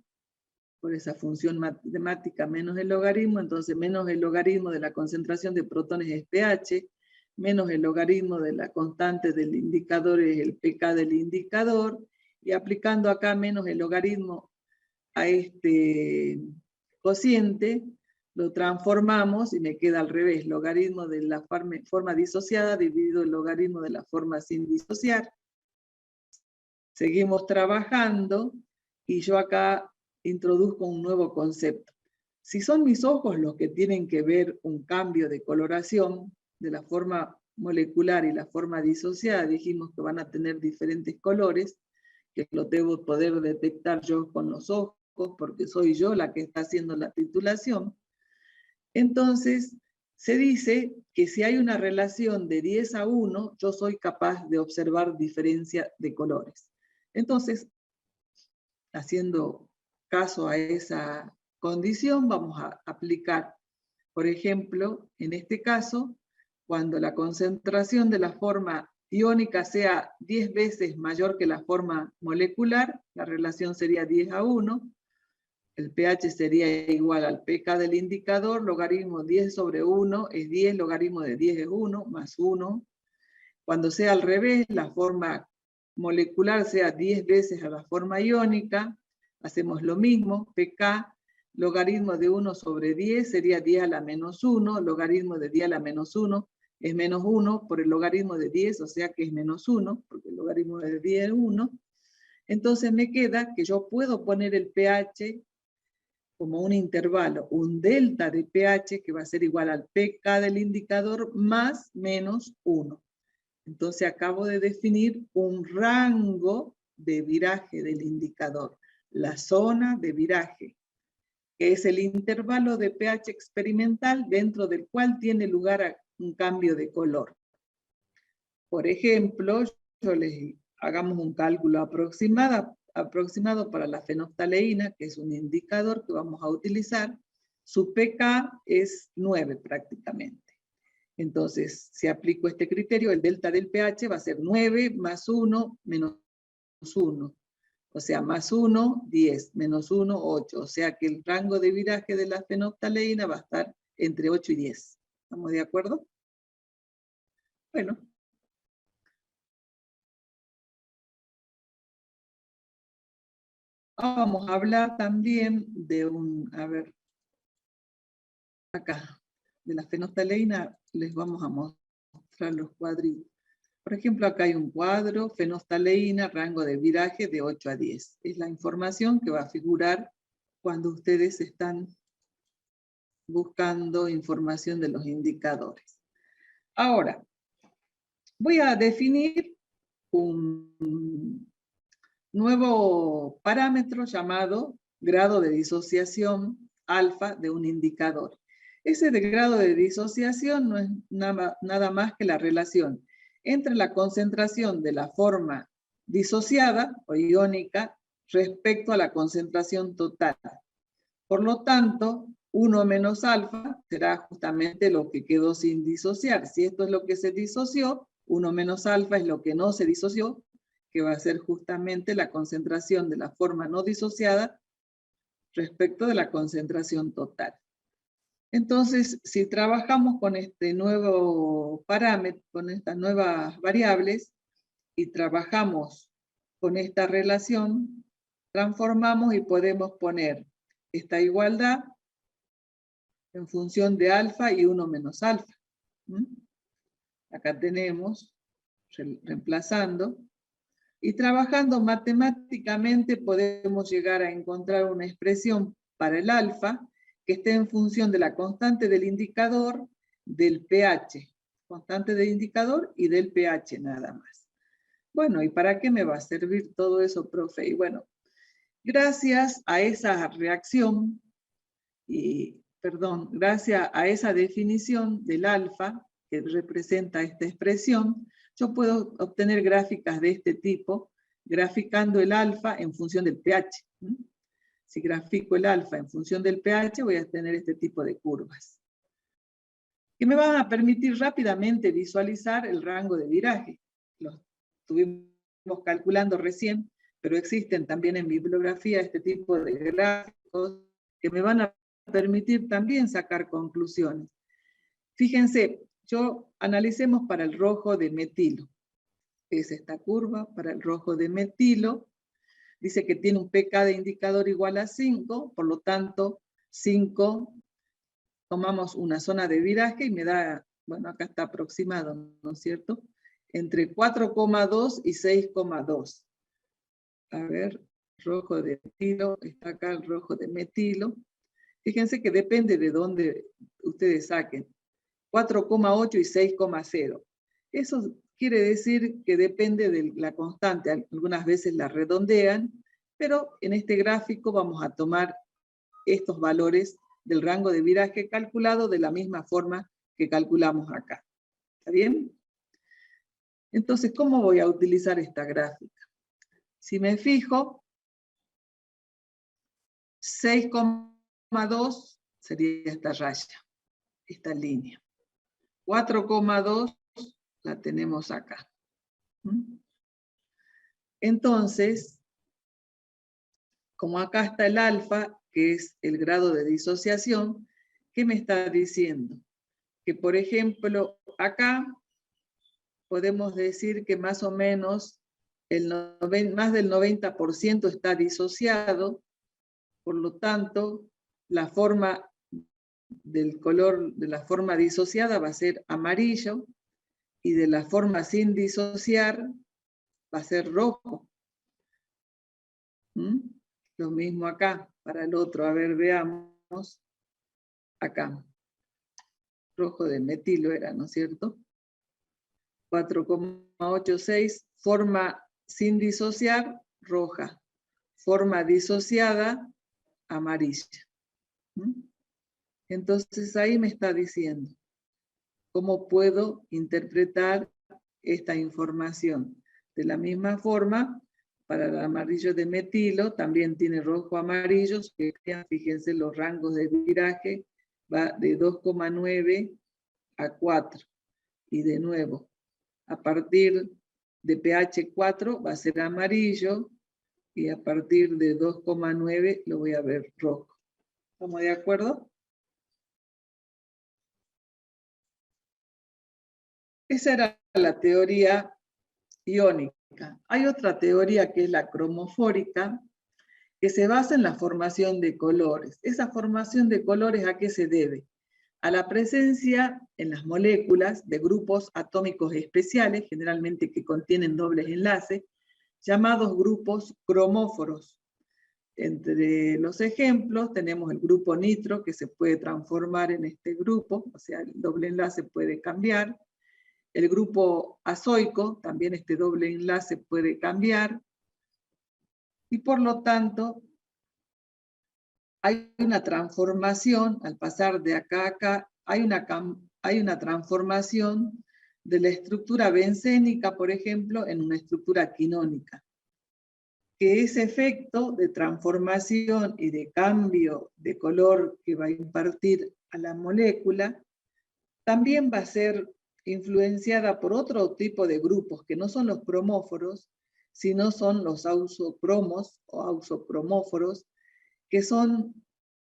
por esa función matemática menos el logaritmo, entonces menos el logaritmo de la concentración de protones es pH, menos el logaritmo de la constante del indicador es el pK del indicador, y aplicando acá menos el logaritmo a este cociente, lo transformamos y me queda al revés, logaritmo de la forma disociada dividido el logaritmo de la forma sin disociar. Seguimos trabajando y yo acá introduzco un nuevo concepto. Si son mis ojos los que tienen que ver un cambio de coloración de la forma molecular y la forma disociada, dijimos que van a tener diferentes colores, que lo debo poder detectar yo con los ojos, porque soy yo la que está haciendo la titulación. Entonces, se dice que si hay una relación de 10:1, yo soy capaz de observar diferencia de colores. Entonces, haciendo caso a esa condición, vamos a aplicar, por ejemplo, en este caso, cuando la concentración de la forma iónica sea 10 veces mayor que la forma molecular, la relación sería 10:1, el pH sería igual al pK del indicador, logaritmo 10/1 es 10, logaritmo de 10 es 1, más 1. Cuando sea al revés, la forma molecular sea 10 veces a la forma iónica, hacemos lo mismo, pK, logaritmo de 1/10 sería 10 a la menos 1, logaritmo de 10 a la menos 1 es menos 1 por el logaritmo de 10, o sea que es menos 1, porque el logaritmo de 10 es 1. Entonces me queda que yo puedo poner el pH como un intervalo, un delta de pH que va a ser igual al pK del indicador más menos 1. Entonces acabo de definir un rango de viraje del indicador, la zona de viraje, que es el intervalo de pH experimental dentro del cual tiene lugar un cambio de color. Por ejemplo, hagamos un cálculo aproximado para la fenoftaleína, que es un indicador que vamos a utilizar. Su pK es 9 prácticamente. Entonces, si aplico este criterio, el delta del pH va a ser 9 más 1 menos 1. O sea, más 1, 10, menos 1, 8. O sea que el rango de viraje de la fenoftaleína va a estar entre 8 y 10. ¿Estamos de acuerdo? Bueno. Vamos a hablar también de acá, de la fenoftaleína les vamos a mostrar los cuadritos. Por ejemplo, acá hay un cuadro, fenoftaleína, rango de viraje de 8 a 10. Es la información que va a figurar cuando ustedes están buscando información de los indicadores. Ahora, voy a definir un nuevo parámetro llamado grado de disociación alfa de un indicador. Ese de grado de disociación no es nada más que la relación entre la concentración de la forma disociada o iónica respecto a la concentración total. Por lo tanto, 1 menos alfa será justamente lo que quedó sin disociar. Si esto es lo que se disoció, 1 menos alfa es lo que no se disoció, que va a ser justamente la concentración de la forma no disociada respecto de la concentración total. Entonces, si trabajamos con este nuevo parámetro, con estas nuevas variables, y trabajamos con esta relación, transformamos y podemos poner esta igualdad en función de alfa y 1 menos alfa. Acá tenemos, reemplazando, y trabajando matemáticamente podemos llegar a encontrar una expresión para el alfa que esté en función de la constante del indicador, del pH, constante del indicador y del pH nada más. Bueno, ¿y para qué me va a servir todo eso, profe? Y bueno, gracias a esa reacción, gracias a esa definición del alfa, que representa esta expresión, yo puedo obtener gráficas de este tipo, graficando el alfa en función del pH. Si grafico el alfa en función del pH, voy a tener este tipo de curvas, que me van a permitir rápidamente visualizar el rango de viraje. Lo estuvimos calculando recién, pero existen también en bibliografía este tipo de gráficos que me van a permitir también sacar conclusiones. Fíjense, analicemos para el rojo de metilo. Es esta curva para el rojo de metilo. Dice que tiene un pK de indicador igual a 5, por lo tanto, 5, tomamos una zona de viraje y me da, bueno, acá está aproximado, ¿no es cierto? Entre 4,2 y 6,2. A ver, rojo de metilo, está acá el rojo de metilo. Fíjense que depende de dónde ustedes saquen. 4,8 y 6,0. Eso quiere decir que depende de la constante. Algunas veces la redondean, pero en este gráfico vamos a tomar estos valores del rango de viraje calculado de la misma forma que calculamos acá. ¿Está bien? Entonces, ¿cómo voy a utilizar esta gráfica? Si me fijo, 6,2 sería esta raya, esta línea. 4,2 la tenemos acá. Entonces, como acá está el alfa, que es el grado de disociación, ¿qué me está diciendo? Que, por ejemplo, acá podemos decir que más o menos más del 90% está disociado, por lo tanto, la forma del color de la forma disociada va a ser amarillo, y de la forma sin disociar va a ser rojo. Lo mismo acá, para el otro. A ver, veamos. Acá. Rojo de metilo era, ¿no es cierto? 4,86. Forma sin disociar, roja. Forma disociada, amarilla. Entonces ahí me está diciendo cómo puedo interpretar esta información. De la misma forma, para el amarillo de metilo, también tiene rojo amarillo. Fíjense, los rangos de viraje va de 2,9 a 4. Y de nuevo, a partir de pH 4 va a ser amarillo, y a partir de 2,9 lo voy a ver rojo. ¿Estamos de acuerdo? Esa era la teoría iónica. Hay otra teoría que es la cromofórica, que se basa en la formación de colores. Esa formación de colores, ¿a qué se debe? A la presencia en las moléculas de grupos atómicos especiales, generalmente que contienen dobles enlaces, llamados grupos cromóforos. Entre los ejemplos tenemos el grupo nitro, que se puede transformar en este grupo, o sea, el doble enlace puede cambiar. El grupo azoico, también este doble enlace puede cambiar. Y por lo tanto, hay una transformación, al pasar de acá a acá, hay una transformación de la estructura bencénica, por ejemplo, en una estructura quinónica. Que ese efecto de transformación y de cambio de color que va a impartir a la molécula, también va a ser influenciada por otro tipo de grupos, que no son los cromóforos, sino son los auxocromos o auxocromóforos, que son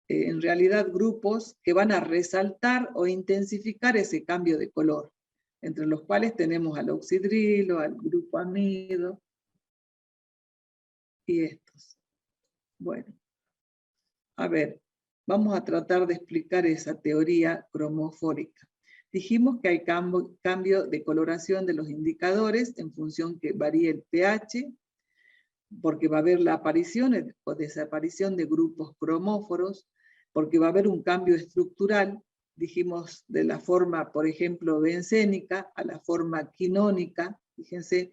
en realidad grupos que van a resaltar o intensificar ese cambio de color, entre los cuales tenemos al oxidrilo, al grupo amido y estos. Bueno, a ver, vamos a tratar de explicar esa teoría cromofórica. Dijimos que hay cambio de coloración de los indicadores en función que varíe el pH, porque va a haber la aparición o desaparición de grupos cromóforos, porque va a haber un cambio estructural, dijimos de la forma, por ejemplo, bencénica a la forma quinónica. Fíjense,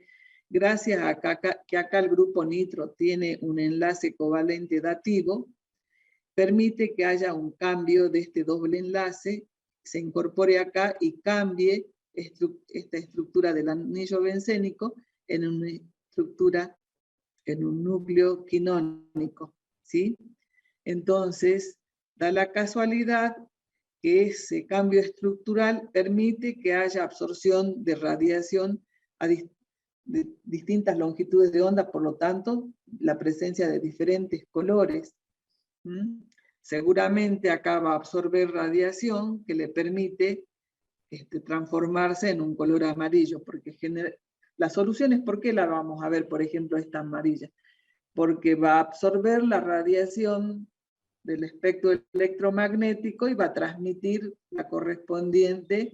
gracias a que acá el grupo nitro tiene un enlace covalente dativo, permite que haya un cambio de este doble enlace, se incorpore acá y cambie esta estructura del anillo bencénico en una estructura, en un núcleo quinónico, ¿sí? Entonces, da la casualidad que ese cambio estructural permite que haya absorción de radiación a distintas longitudes de onda, por lo tanto, la presencia de diferentes colores. Seguramente acá va a absorber radiación que le permite transformarse en un color amarillo, porque las soluciones, ¿por qué la vamos a ver, por ejemplo, esta amarilla? Porque va a absorber la radiación del espectro electromagnético y va a transmitir la correspondiente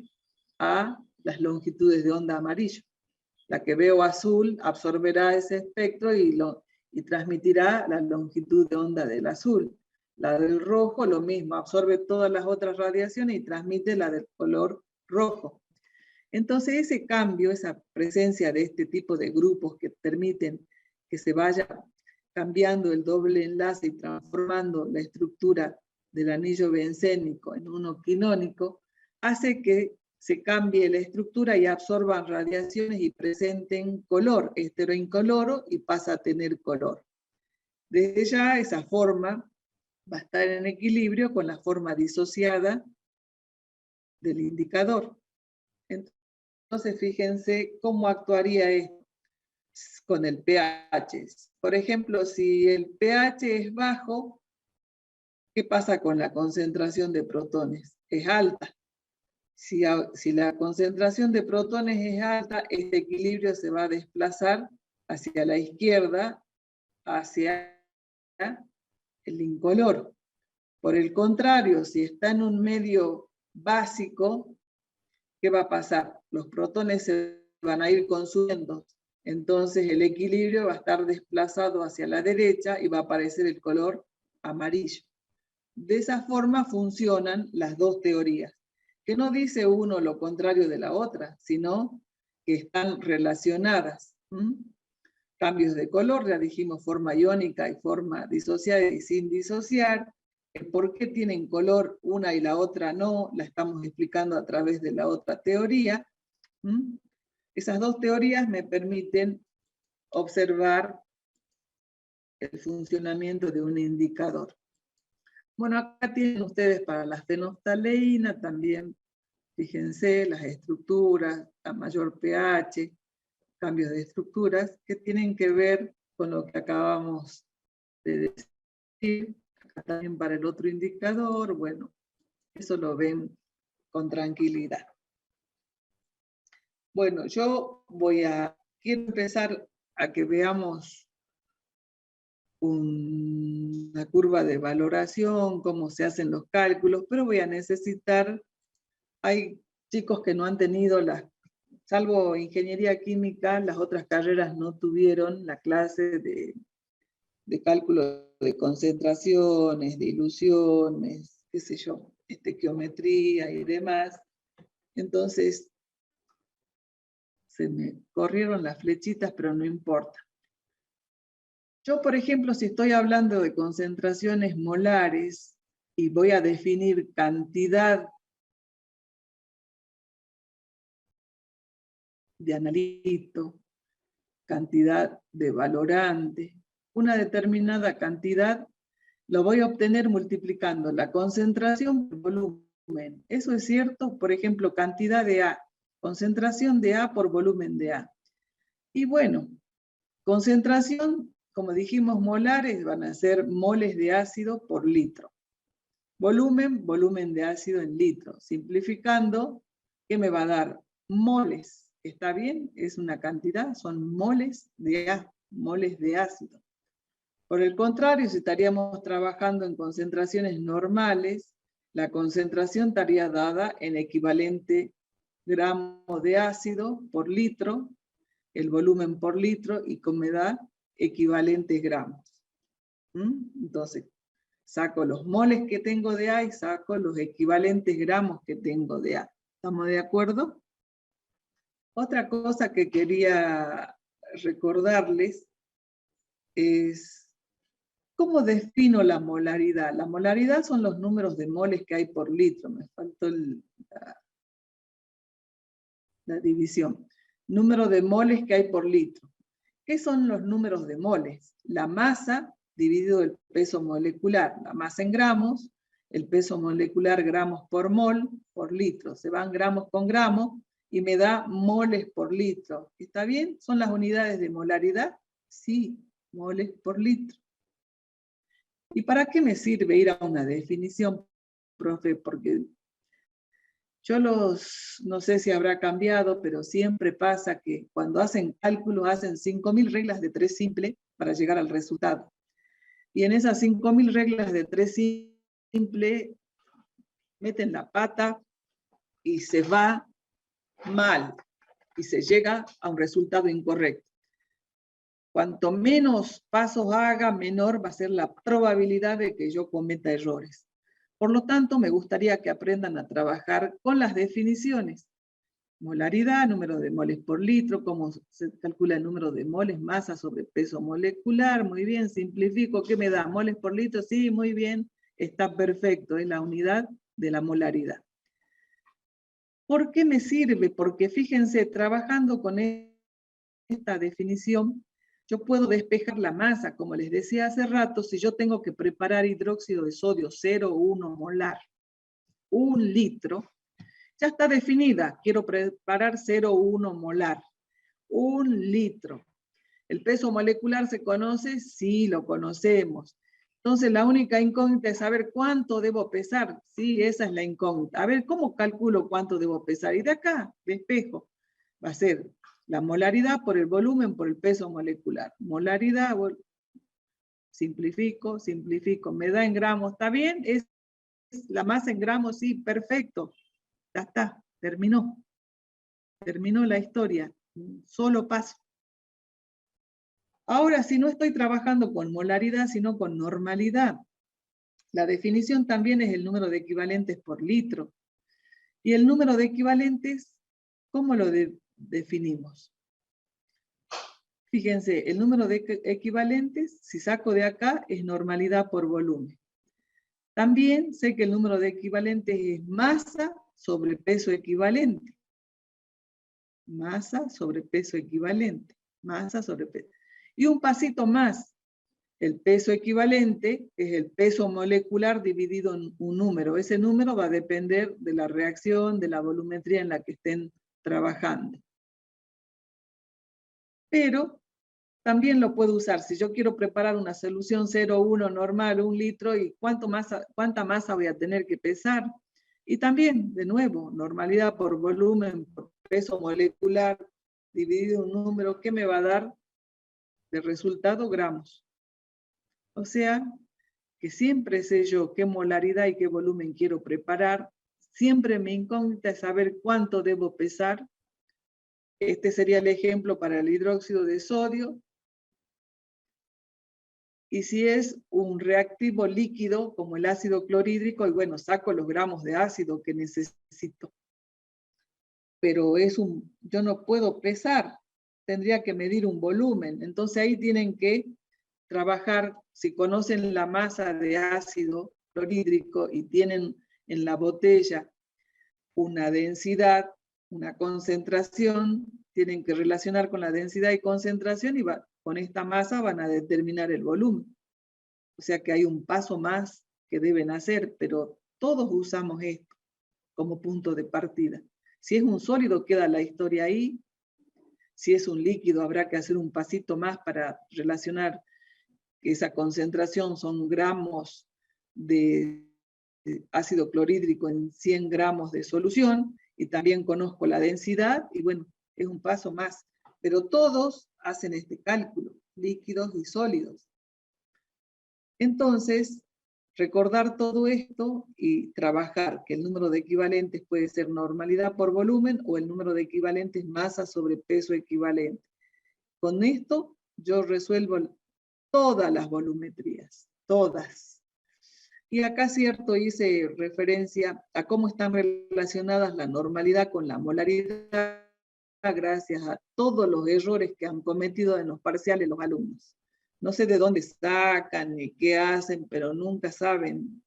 a las longitudes de onda amarillo. La que veo azul absorberá ese espectro y transmitirá la longitud de onda del azul. La del rojo, lo mismo, absorbe todas las otras radiaciones y transmite la del color rojo. Entonces ese cambio, esa presencia de este tipo de grupos que permiten que se vaya cambiando el doble enlace y transformando la estructura del anillo bencénico en uno quinónico, hace que se cambie la estructura y absorban radiaciones y presenten color esteroincoloro y pasa a tener color. Desde ya esa forma va a estar en equilibrio con la forma disociada del indicador. Entonces fíjense cómo actuaría esto con el pH. Por ejemplo, si el pH es bajo, ¿qué pasa con la concentración de protones? Es alta. Si la concentración de protones es alta, este equilibrio se va a desplazar hacia la izquierda, hacia el incoloro. Por el contrario, si está en un medio básico, ¿qué va a pasar? Los protones se van a ir consumiendo. Entonces el equilibrio va a estar desplazado hacia la derecha y va a aparecer el color amarillo. De esa forma funcionan las dos teorías, que no dice uno lo contrario de la otra, sino que están relacionadas. Cambios de color, ya dijimos forma iónica y forma disociada y sin disociar. ¿Por qué tienen color una y la otra no? La estamos explicando a través de la otra teoría. Esas dos teorías me permiten observar el funcionamiento de un indicador. Bueno, acá tienen ustedes para la fenoftaleína también, fíjense, las estructuras, a mayor pH, cambios de estructuras que tienen que ver con lo que acabamos de decir. Acá también para el otro indicador, bueno, eso lo ven con tranquilidad. Bueno, yo quiero empezar a que veamos una curva de valoración, cómo se hacen los cálculos, pero voy a necesitar, hay chicos que no han tenido salvo ingeniería química, las otras carreras no tuvieron la clase de cálculo de concentraciones, de ilusiones, qué sé yo, estequiometría y demás. Entonces, se me corrieron las flechitas, pero no importa. Yo, por ejemplo, si estoy hablando de concentraciones molares y voy a definir cantidad de analito, cantidad de valorante, una determinada cantidad, lo voy a obtener multiplicando la concentración por volumen. Eso es cierto, por ejemplo, cantidad de A, concentración de A por volumen de A. Y bueno, concentración, como dijimos, molares van a ser moles de ácido por litro. Volumen, volumen de ácido en litro. Simplificando, ¿qué me va a dar? Moles. ¿Está bien? Es una cantidad, son moles de ácido. Por el contrario, si estaríamos trabajando en concentraciones normales, la concentración estaría dada en equivalente gramo de ácido por litro, el volumen por litro, y me da equivalentes gramos. Entonces, saco los moles que tengo de A y saco los equivalentes gramos que tengo de A. ¿Estamos de acuerdo? Otra cosa que quería recordarles es cómo defino la molaridad. La molaridad son los números de moles que hay por litro. Me faltó la división. Número de moles que hay por litro. ¿Qué son los números de moles? La masa dividido el peso molecular. La masa en gramos, el peso molecular gramos por mol por litro. Se van gramos con gramos y me da moles por litro. ¿Está bien? ¿Son las unidades de molaridad? Sí, moles por litro. ¿Y para qué me sirve ir a una definición, profe? Porque yo no sé si habrá cambiado, pero siempre pasa que cuando hacen cálculos hacen 5.000 reglas de 3 simple para llegar al resultado. Y en esas 5.000 reglas de 3 simple meten la pata y se va mal y se llega a un resultado incorrecto. Cuanto menos pasos haga, menor va a ser la probabilidad de que yo cometa errores. Por lo tanto, me gustaría que aprendan a trabajar con las definiciones. Molaridad, número de moles por litro, cómo se calcula el número de moles, masa sobre peso molecular. Muy bien, simplifico. ¿Qué me da? ¿Moles por litro? Sí, muy bien. Está perfecto, es la unidad de la molaridad. ¿Por qué me sirve? Porque fíjense, trabajando con esta definición, yo puedo despejar la masa, como les decía hace rato, si yo tengo que preparar hidróxido de sodio 0,1 molar, 1 litro, ya está definida, quiero preparar 0,1 molar, 1 litro. ¿El peso molecular se conoce? Sí, lo conocemos. Entonces la única incógnita es saber cuánto debo pesar. Sí, esa es la incógnita. A ver, ¿cómo calculo cuánto debo pesar? Y de acá, despejo. Va a ser la molaridad por el volumen por el peso molecular. Molaridad, simplifico, me da en gramos. ¿Está bien? ¿Es la masa en gramos? Sí, perfecto. Ya está, terminó. Terminó la historia. Un solo paso. Ahora, si no estoy trabajando con molaridad, sino con normalidad, la definición también es el número de equivalentes por litro. Y el número de equivalentes, ¿cómo lo definimos? Fíjense, el número de equivalentes, si saco de acá, es normalidad por volumen. También sé que el número de equivalentes es masa sobre peso equivalente. Masa sobre peso equivalente. Masa sobre peso. Y un pasito más, el peso equivalente es el peso molecular dividido en un número. Ese número va a depender de la reacción, de la volumetría en la que estén trabajando. Pero también lo puedo usar. Si yo quiero preparar una solución 0,1 normal, 1 litro, ¿y cuánta masa voy a tener que pesar? Y también, de nuevo, normalidad por volumen, por peso molecular, dividido en un número, ¿qué me va a dar de resultado? Gramos. O sea, que siempre sé yo qué molaridad y qué volumen quiero preparar. Siempre me incógnita es saber cuánto debo pesar. Este sería el ejemplo para el hidróxido de sodio. Y si es un reactivo líquido, como el ácido clorhídrico, y bueno, saco los gramos de ácido que necesito. Pero yo no puedo pesar, tendría que medir un volumen. Entonces ahí tienen que trabajar, si conocen la masa de ácido clorhídrico y tienen en la botella una densidad, una concentración, tienen que relacionar con la densidad y concentración y con esta masa van a determinar el volumen. O sea que hay un paso más que deben hacer, pero todos usamos esto como punto de partida. Si es un sólido, queda la historia ahí. Si es un líquido, habrá que hacer un pasito más para relacionar que esa concentración son gramos de ácido clorhídrico en 100 gramos de solución, y también conozco la densidad, y bueno, es un paso más. Pero todos hacen este cálculo, líquidos y sólidos. Entonces, recordar todo esto y trabajar que el número de equivalentes puede ser normalidad por volumen o el número de equivalentes masa sobre peso equivalente. Con esto yo resuelvo todas las volumetrías, todas. Y acá, cierto, hice referencia a cómo están relacionadas la normalidad con la molaridad gracias a todos los errores que han cometido en los parciales los alumnos. No sé de dónde sacan ni qué hacen, pero nunca saben.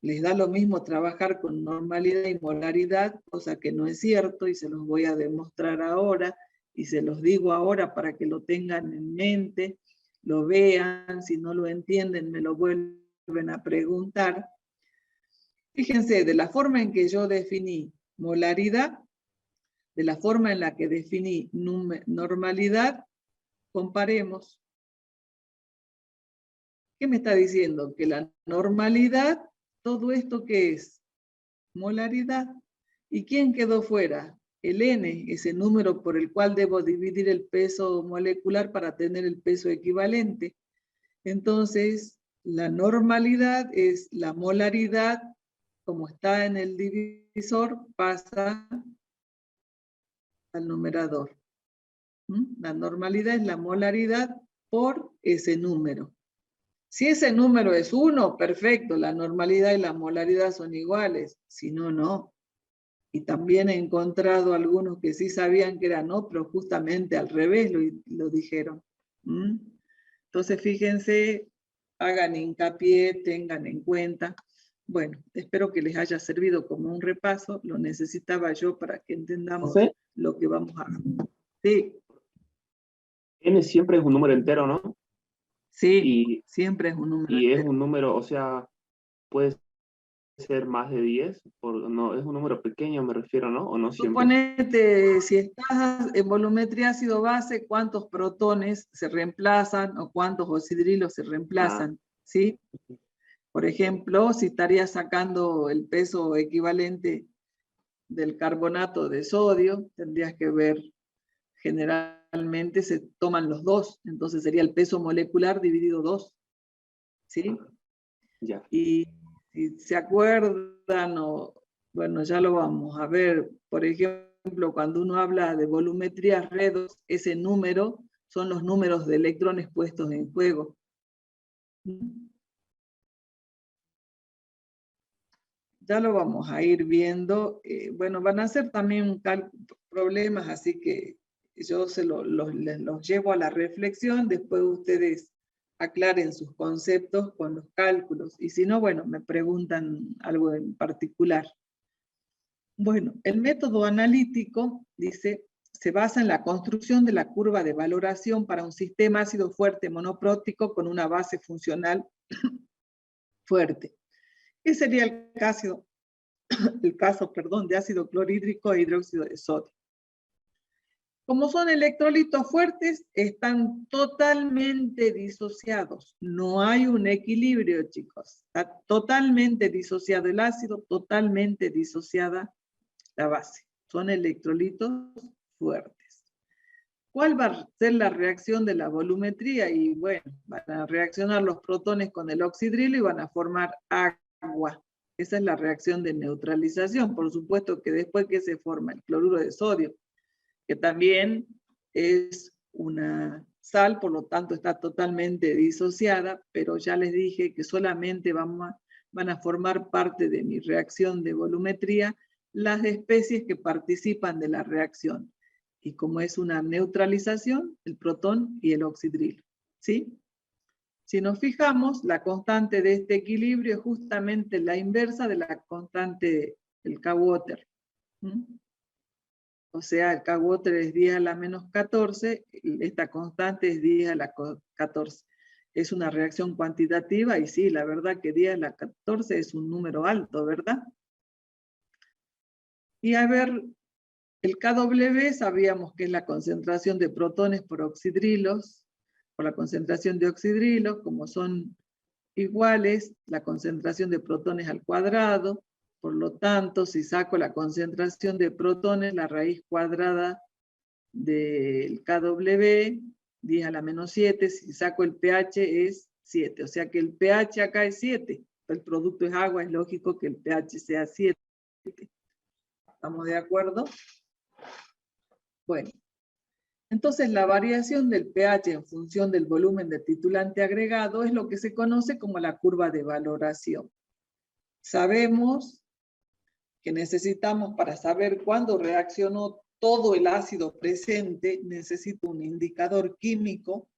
Les da lo mismo trabajar con normalidad y molaridad, cosa que no es cierto, y se los voy a demostrar ahora, y se los digo ahora para que lo tengan en mente, lo vean, si no lo entienden me lo vuelven a preguntar. Fíjense, de la forma en que yo definí molaridad, de la forma en la que definí normalidad, comparemos. ¿Qué me está diciendo? Que la normalidad, todo esto que es molaridad. ¿Y quién quedó fuera? El N, ese número por el cual debo dividir el peso molecular para tener el peso equivalente. Entonces, la normalidad es la molaridad, como está en el divisor, pasa al numerador. La normalidad es la molaridad por ese número. Si ese número es 1, perfecto, la normalidad y la molaridad son iguales. Si no, no. Y también he encontrado algunos que sí sabían que era no, pero justamente al revés lo dijeron. Entonces, fíjense, hagan hincapié, tengan en cuenta. Bueno, espero que les haya servido como un repaso. Lo necesitaba yo para que entendamos lo que vamos a hacer. Sí. N siempre es un número entero, ¿no? Sí, siempre es un número entero. Y entero. Es un número, o sea, puede ser más de 10, no, es un número pequeño, me refiero, ¿no? O no siempre. Suponete, si estás en volumetría ácido-base, cuántos protones se reemplazan o cuántos oxidrilos se reemplazan, ¿sí? Por ejemplo, si estarías sacando el peso equivalente del carbonato de sodio, tendrías que ver, generalmente se toman los dos, entonces sería el peso molecular dividido 2, ¿sí? Ya. Y si se acuerdan, bueno, ya lo vamos a ver, por ejemplo, cuando uno habla de volumetrías redox, ese número son los números de electrones puestos en juego. Ya lo vamos a ir viendo. Bueno, van a ser también problemas, así que yo los llevo a la reflexión, después ustedes aclaren sus conceptos con los cálculos, y si no, bueno, me preguntan algo en particular. Bueno, el método analítico, dice, se basa en la construcción de la curva de valoración para un sistema ácido fuerte monoprótico con una base funcional fuerte. ¿Qué sería el caso de ácido clorhídrico e hidróxido de sodio? Como son electrolitos fuertes, están totalmente disociados. No hay un equilibrio, chicos. Está totalmente disociado el ácido, totalmente disociada la base. Son electrolitos fuertes. ¿Cuál va a ser la reacción de la volumetría? Y bueno, van a reaccionar los protones con el oxidrilo y van a formar agua. Esa es la reacción de neutralización. Por supuesto que después que se forma el cloruro de sodio, que también es una sal, por lo tanto está totalmente disociada, pero ya les dije que solamente van a formar parte de mi reacción de volumetría las especies que participan de la reacción. Y como es una neutralización, el protón y el oxidrilo. ¿Sí? Si nos fijamos, la constante de este equilibrio es justamente la inversa de la constante del K-Water. O sea, el K-Water es 10 a la menos 14, esta constante es 10 a la 14. Es una reacción cuantitativa y sí, la verdad que 10 a la 14 es un número alto, ¿verdad? Y a ver, el KW sabíamos que es la concentración de protones por oxidrilos, por la concentración de oxidrilos, como son iguales, la concentración de protones al cuadrado. Por lo tanto, si saco la concentración de protones, la raíz cuadrada del KW, 10 a la menos 7, si saco el pH es 7. O sea que el pH acá es 7. El producto es agua, es lógico que el pH sea 7. ¿Estamos de acuerdo? Bueno. Entonces, la variación del pH en función del volumen del titulante agregado es lo que se conoce como la curva de valoración. Sabemos que necesitamos, para saber cuándo reaccionó todo el ácido presente, necesito un indicador químico,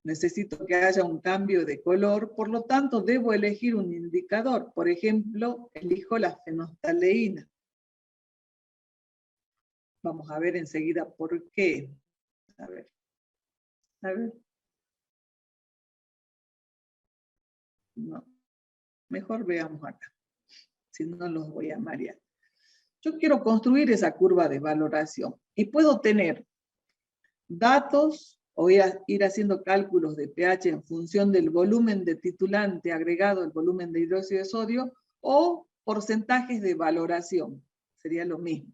necesito que haya un cambio de color, por lo tanto, debo elegir un indicador. Por ejemplo, elijo la fenolftaleína. Vamos a ver enseguida por qué. A ver. No, mejor veamos acá. Si no, los voy a marear. Yo quiero construir esa curva de valoración y puedo tener datos o ir haciendo cálculos de pH en función del volumen de titulante agregado, el volumen de hidróxido de sodio, o porcentajes de valoración. Sería lo mismo.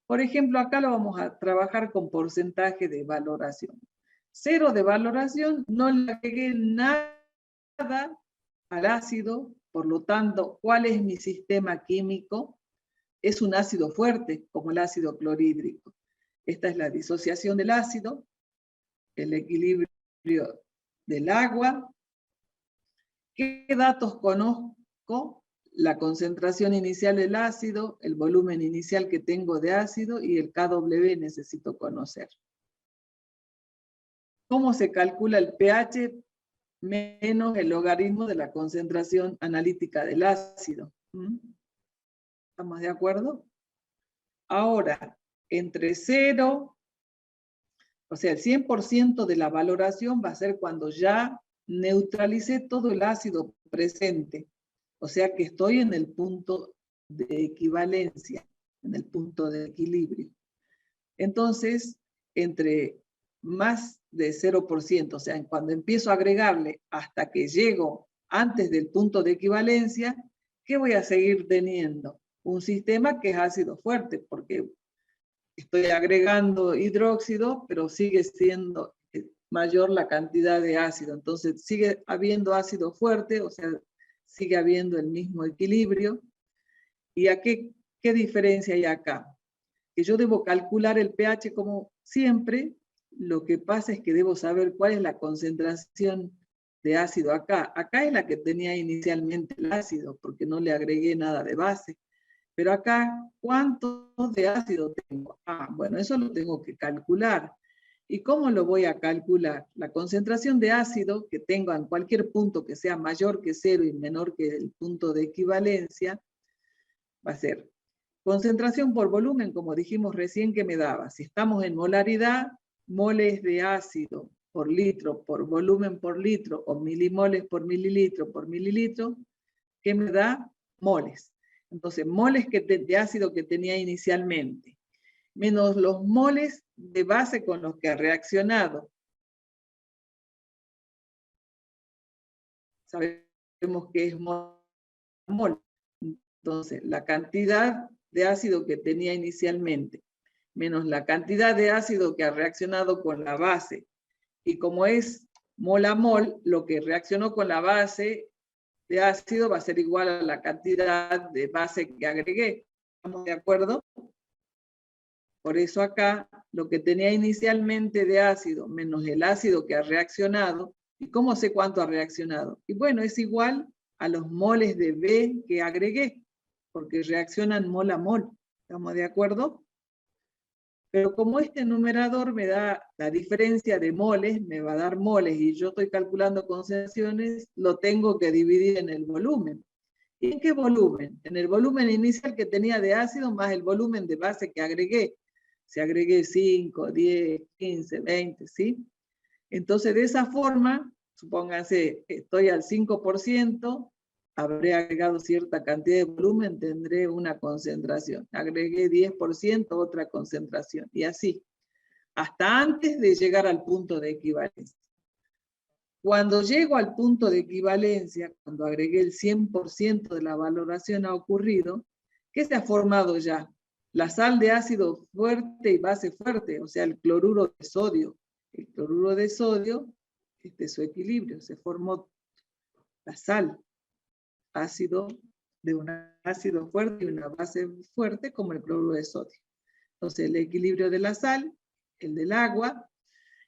Por ejemplo, acá lo vamos a trabajar con porcentaje de valoración. 0 de valoración, no le agregué nada al ácido, por lo tanto, ¿cuál es mi sistema químico? Es un ácido fuerte, como el ácido clorhídrico. Esta es la disociación del ácido, el equilibrio del agua. ¿Qué datos conozco? La concentración inicial del ácido, el volumen inicial que tengo de ácido y el kW necesito conocer. ¿Cómo se calcula el pH menos el logaritmo de la concentración analítica del ácido? ¿Estamos de acuerdo? Ahora, entre 0, o sea, el 100% de la valoración va a ser cuando ya neutralicé todo el ácido presente. O sea que estoy en el punto de equivalencia, en el punto de equilibrio. Entonces, entre más de 0%, o sea, cuando empiezo a agregarle hasta que llego antes del punto de equivalencia, ¿qué voy a seguir teniendo? Un sistema que es ácido fuerte, porque estoy agregando hidróxido, pero sigue siendo mayor la cantidad de ácido. Entonces, sigue habiendo ácido fuerte, o sea, sigue habiendo el mismo equilibrio. ¿Y a qué diferencia hay acá? Que yo debo calcular el pH como siempre, lo que pasa es que debo saber cuál es la concentración de ácido acá. Acá es la que tenía inicialmente el ácido, porque no le agregué nada de base. Pero acá, ¿cuánto de ácido tengo? Bueno, eso lo tengo que calcular. ¿Y cómo lo voy a calcular? La concentración de ácido que tengo en cualquier punto que sea mayor que 0 y menor que el punto de equivalencia va a ser concentración por volumen, como dijimos recién que me daba. Si estamos en molaridad, moles de ácido por litro, por volumen por litro, o milimoles por mililitro, ¿qué me da? Moles. Entonces, moles de ácido que tenía inicialmente, menos los moles de base con los que ha reaccionado. Sabemos que es mol. Entonces, la cantidad de ácido que tenía inicialmente, menos la cantidad de ácido que ha reaccionado con la base. Y como es mol a mol, lo que reaccionó con la base de ácido va a ser igual a la cantidad de base que agregué. ¿Estamos de acuerdo? Por eso acá, lo que tenía inicialmente de ácido menos el ácido que ha reaccionado, ¿y cómo sé cuánto ha reaccionado? Y bueno, es igual a los moles de B que agregué, porque reaccionan mol a mol. ¿Estamos de acuerdo? Pero como este numerador me da la diferencia de moles, me va a dar moles, y yo estoy calculando concentraciones, lo tengo que dividir en el volumen. ¿Y en qué volumen? En el volumen inicial que tenía de ácido más el volumen de base que agregué. Si agregué 5, 10, 15, 20, ¿sí? Entonces, de esa forma, supónganse, estoy al 5%, habré agregado cierta cantidad de volumen, tendré una concentración. Agregué 10%, otra concentración. Y así, hasta antes de llegar al punto de equivalencia. Cuando llego al punto de equivalencia, cuando agregué el 100% de la valoración ha ocurrido, ¿qué se ha formado ya? La sal de ácido fuerte y base fuerte, o sea, el cloruro de sodio. El cloruro de sodio Este es su equilibrio, se formó la sal, ácido de un ácido fuerte y una base fuerte como el cloruro de sodio. Entonces el equilibrio de la sal, el del agua,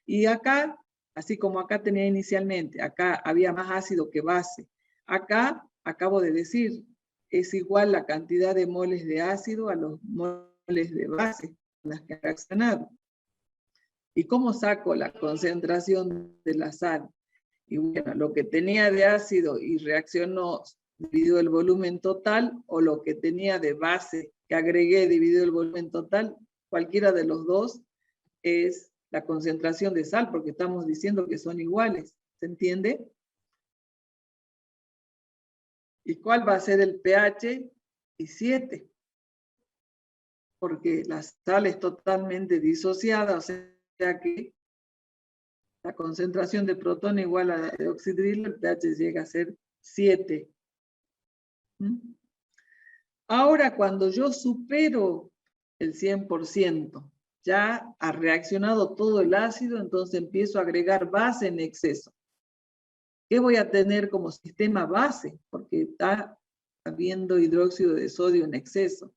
y acá, así como acá tenía inicialmente, acá había más ácido que base. Acá, acabo de decir, es igual la cantidad de moles de ácido a los moles de base con las que ha reaccionado. ¿Y cómo saco la concentración de la sal? Y bueno, lo que tenía de ácido y reaccionó dividido el volumen total, o lo que tenía de base que agregué dividido el volumen total, cualquiera de los dos es la concentración de sal, porque estamos diciendo que son iguales. ¿Se entiende? ¿Y cuál va a ser el pH? Y 7. Porque la sal es totalmente disociada, o sea que la concentración de protón igual a la de oxidrilo, el pH llega a ser 7. Ahora, cuando yo supero el 100%, ya ha reaccionado todo el ácido, entonces empiezo a agregar base en exceso. ¿Qué voy a tener como sistema base? Porque está habiendo hidróxido de sodio en exceso.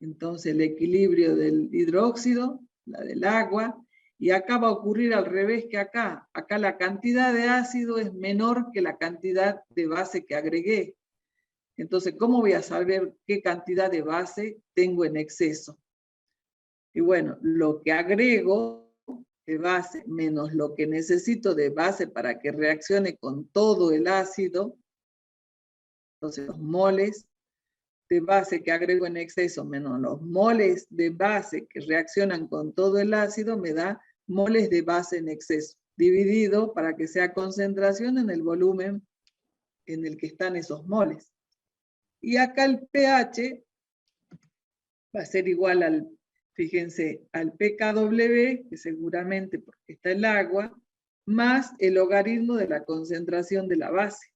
Entonces el equilibrio del hidróxido, la del agua, y acá va a ocurrir al revés que acá. Acá la cantidad de ácido es menor que la cantidad de base que agregué. Entonces, ¿cómo voy a saber qué cantidad de base tengo en exceso? Y bueno, lo que agrego de base menos lo que necesito de base para que reaccione con todo el ácido, entonces los moles de base que agrego en exceso menos los moles de base que reaccionan con todo el ácido me da moles de base en exceso, dividido para que sea concentración en el volumen en el que están esos moles. Y acá el pH va a ser igual al, fíjense, al pKw, que seguramente porque está el agua, más el logaritmo de la concentración de la base.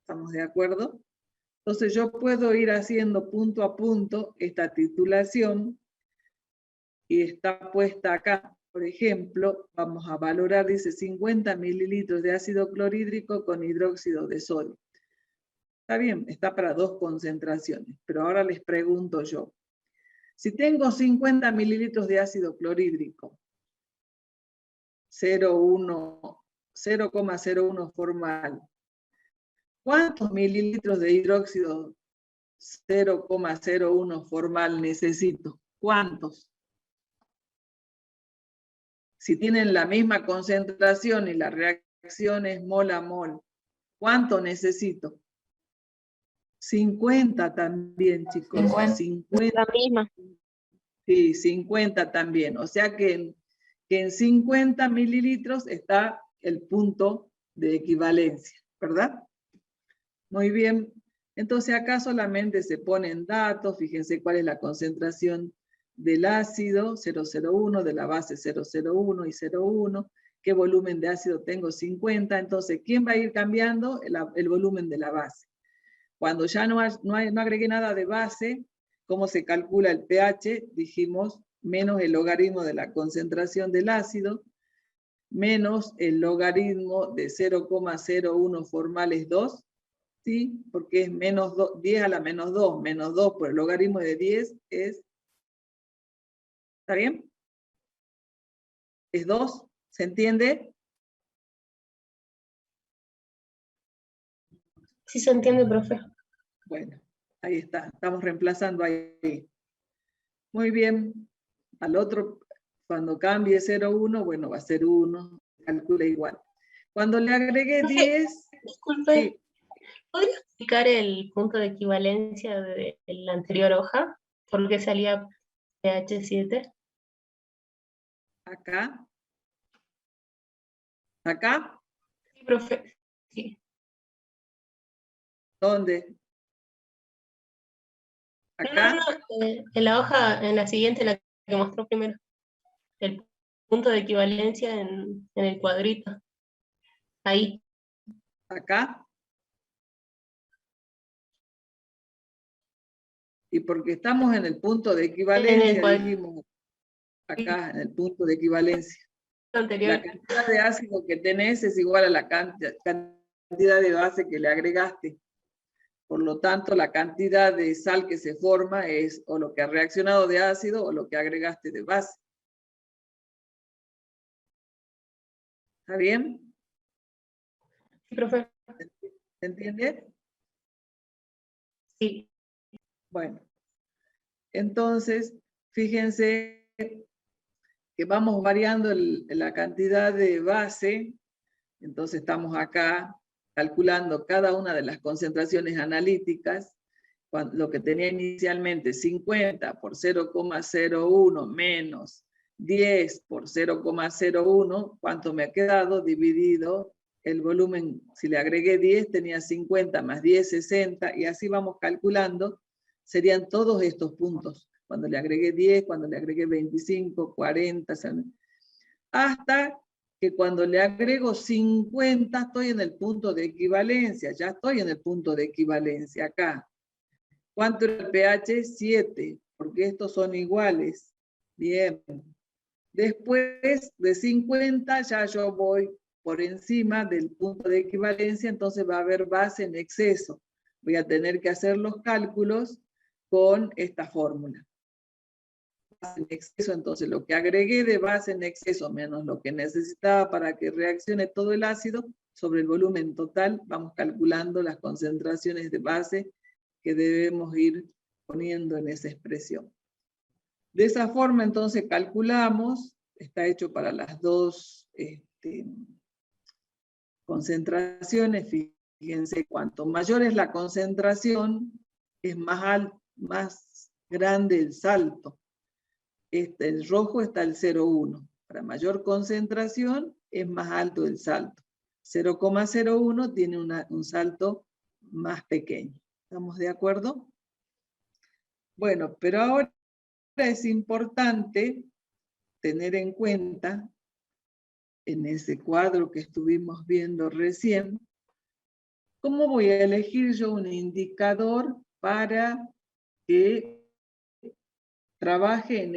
¿Estamos de acuerdo? Entonces yo puedo ir haciendo punto a punto esta titulación y está puesta acá. Por ejemplo, vamos a valorar, dice 50 mililitros de ácido clorhídrico con hidróxido de sodio. Está bien, está para dos concentraciones, pero ahora les pregunto yo. Si tengo 50 mililitros de ácido clorhídrico, 0,01 formal, ¿cuántos mililitros de hidróxido 0,01 formal necesito? ¿Cuántos? Si tienen la misma concentración y la reacción es mol a mol, ¿cuánto necesito? 50 también, chicos. 50. La misma. Sí, 50 también. O sea que en 50 mililitros está el punto de equivalencia, ¿verdad? Muy bien. Entonces acá solamente se ponen datos, fíjense cuál es la concentración del ácido 0,01, de la base 0,01 y 0,1, qué volumen de ácido tengo 50, entonces ¿quién va a ir cambiando? El volumen de la base. Cuando ya no agregué nada de base, ¿cómo se calcula el pH? Dijimos menos el logaritmo de la concentración del ácido, menos el logaritmo de 0,01 formal es 2, ¿sí? Porque es menos 10 a la menos 2 por el logaritmo de 10 es, ¿está bien? Es 2, ¿se entiende? Sí se entiende, profe. Bueno, ahí está, estamos reemplazando ahí. Muy bien, al otro, cuando cambie 0,1, bueno, va a ser 1, calcula igual. Cuando le agregué Profe, 10, disculpe, sí, ¿podría explicar el punto de equivalencia de la anterior hoja? ¿Por qué salía pH 7? acá, Sí, profe. Sí. ¿dónde? No, Acá, en la hoja, en la siguiente, la que mostró primero. El punto de equivalencia en el cuadrito. Ahí. acá, y porque estamos en el punto de En el equivalencia, cuadrito. dijimos acá, en el punto de equivalencia. anterior. La cantidad de ácido que tenés es igual a la cantidad de base que le agregaste. Por lo tanto, la cantidad de sal que se forma es o lo que ha reaccionado de ácido o lo que agregaste de base. ¿Está bien? Sí, profe. ¿Se entiende? Sí. Bueno, entonces, fíjense que vamos variando la cantidad de base. Entonces estamos acá calculando cada una de las concentraciones analíticas. Lo que tenía inicialmente 50 por 0,01 menos 10 por 0,01, ¿cuánto me ha quedado? Dividido el volumen, si le agregué 10 tenía 50 más 10, 60, y así vamos calculando, serían todos estos puntos. Cuando le agregué 10, cuando le agregué 25, 40, hasta que cuando le agrego 50 estoy en el punto de equivalencia, ya estoy en el punto de equivalencia acá. ¿Cuánto era el pH? 7, porque estos son iguales. Bien. Después de 50 ya yo voy por encima del punto de equivalencia, entonces va a haber base en exceso. Voy a tener que hacer los cálculos con esta fórmula. Base en exceso, entonces lo que agregué de base en exceso menos lo que necesitaba para que reaccione todo el ácido sobre el volumen total, vamos calculando las concentraciones de base que debemos ir poniendo en esa expresión. De esa forma, entonces, calculamos, está hecho para las dos concentraciones, fíjense, cuanto mayor es la concentración, es más grande el salto. El rojo está el 0,1. Para mayor concentración, es más alto el salto. 0,01 tiene un salto más pequeño. ¿Estamos de acuerdo? Bueno, pero ahora es importante tener en cuenta, en ese cuadro que estuvimos viendo recién, cómo voy a elegir yo un indicador para que trabaje en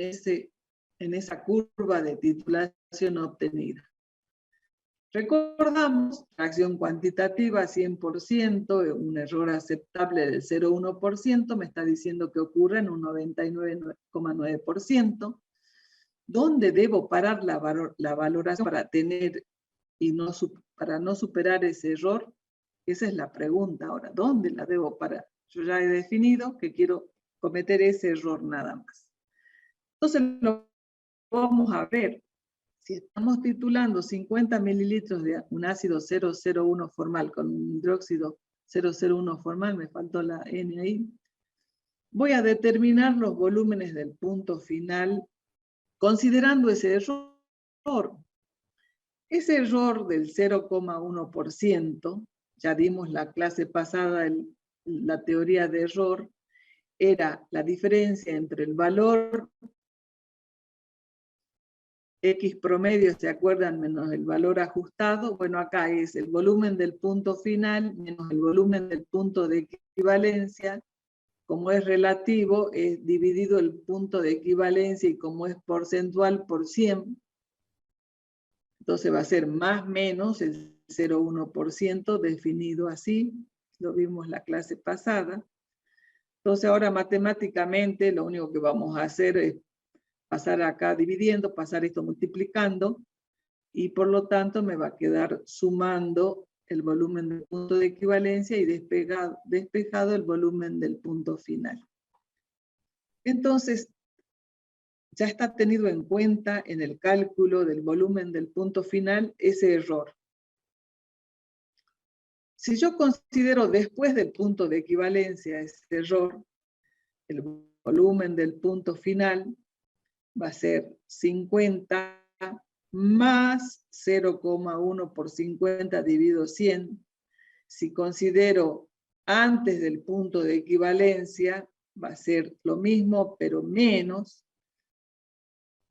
esa curva de titulación obtenida. Recordamos, fracción cuantitativa 100%, un error aceptable del 0,1%, me está diciendo que ocurre en un 99,9%. ¿Dónde debo parar la valoración para tener para no superar ese error? Esa es la pregunta ahora. ¿Dónde la debo parar? Yo ya he definido que quiero cometer ese error nada más. Entonces lo vamos a ver. Si estamos titulando 50 mililitros de un ácido 001 formal con un hidróxido 001 formal, me faltó la N ahí, voy a determinar los volúmenes del punto final considerando ese error. Ese error del 0,1%, ya dimos la clase pasada la teoría de error, era la diferencia entre el valor X promedio, ¿se acuerdan? Menos el valor ajustado. Bueno, acá es el volumen del punto final menos el volumen del punto de equivalencia. Como es relativo, es dividido el punto de equivalencia y como es porcentual por 100, entonces va a ser más menos el 0,1% definido así. Lo vimos la clase pasada. Entonces ahora matemáticamente lo único que vamos a hacer es pasar acá dividiendo, pasar esto multiplicando, y por lo tanto me va a quedar sumando el volumen del punto de equivalencia y despejado el volumen del punto final. Entonces, ya está tenido en cuenta en el cálculo del volumen del punto final ese error. Si yo considero después del punto de equivalencia ese error, el volumen del punto final va a ser 50 más 0,1 por 50 dividido 100. Si considero antes del punto de equivalencia, va a ser lo mismo, pero menos.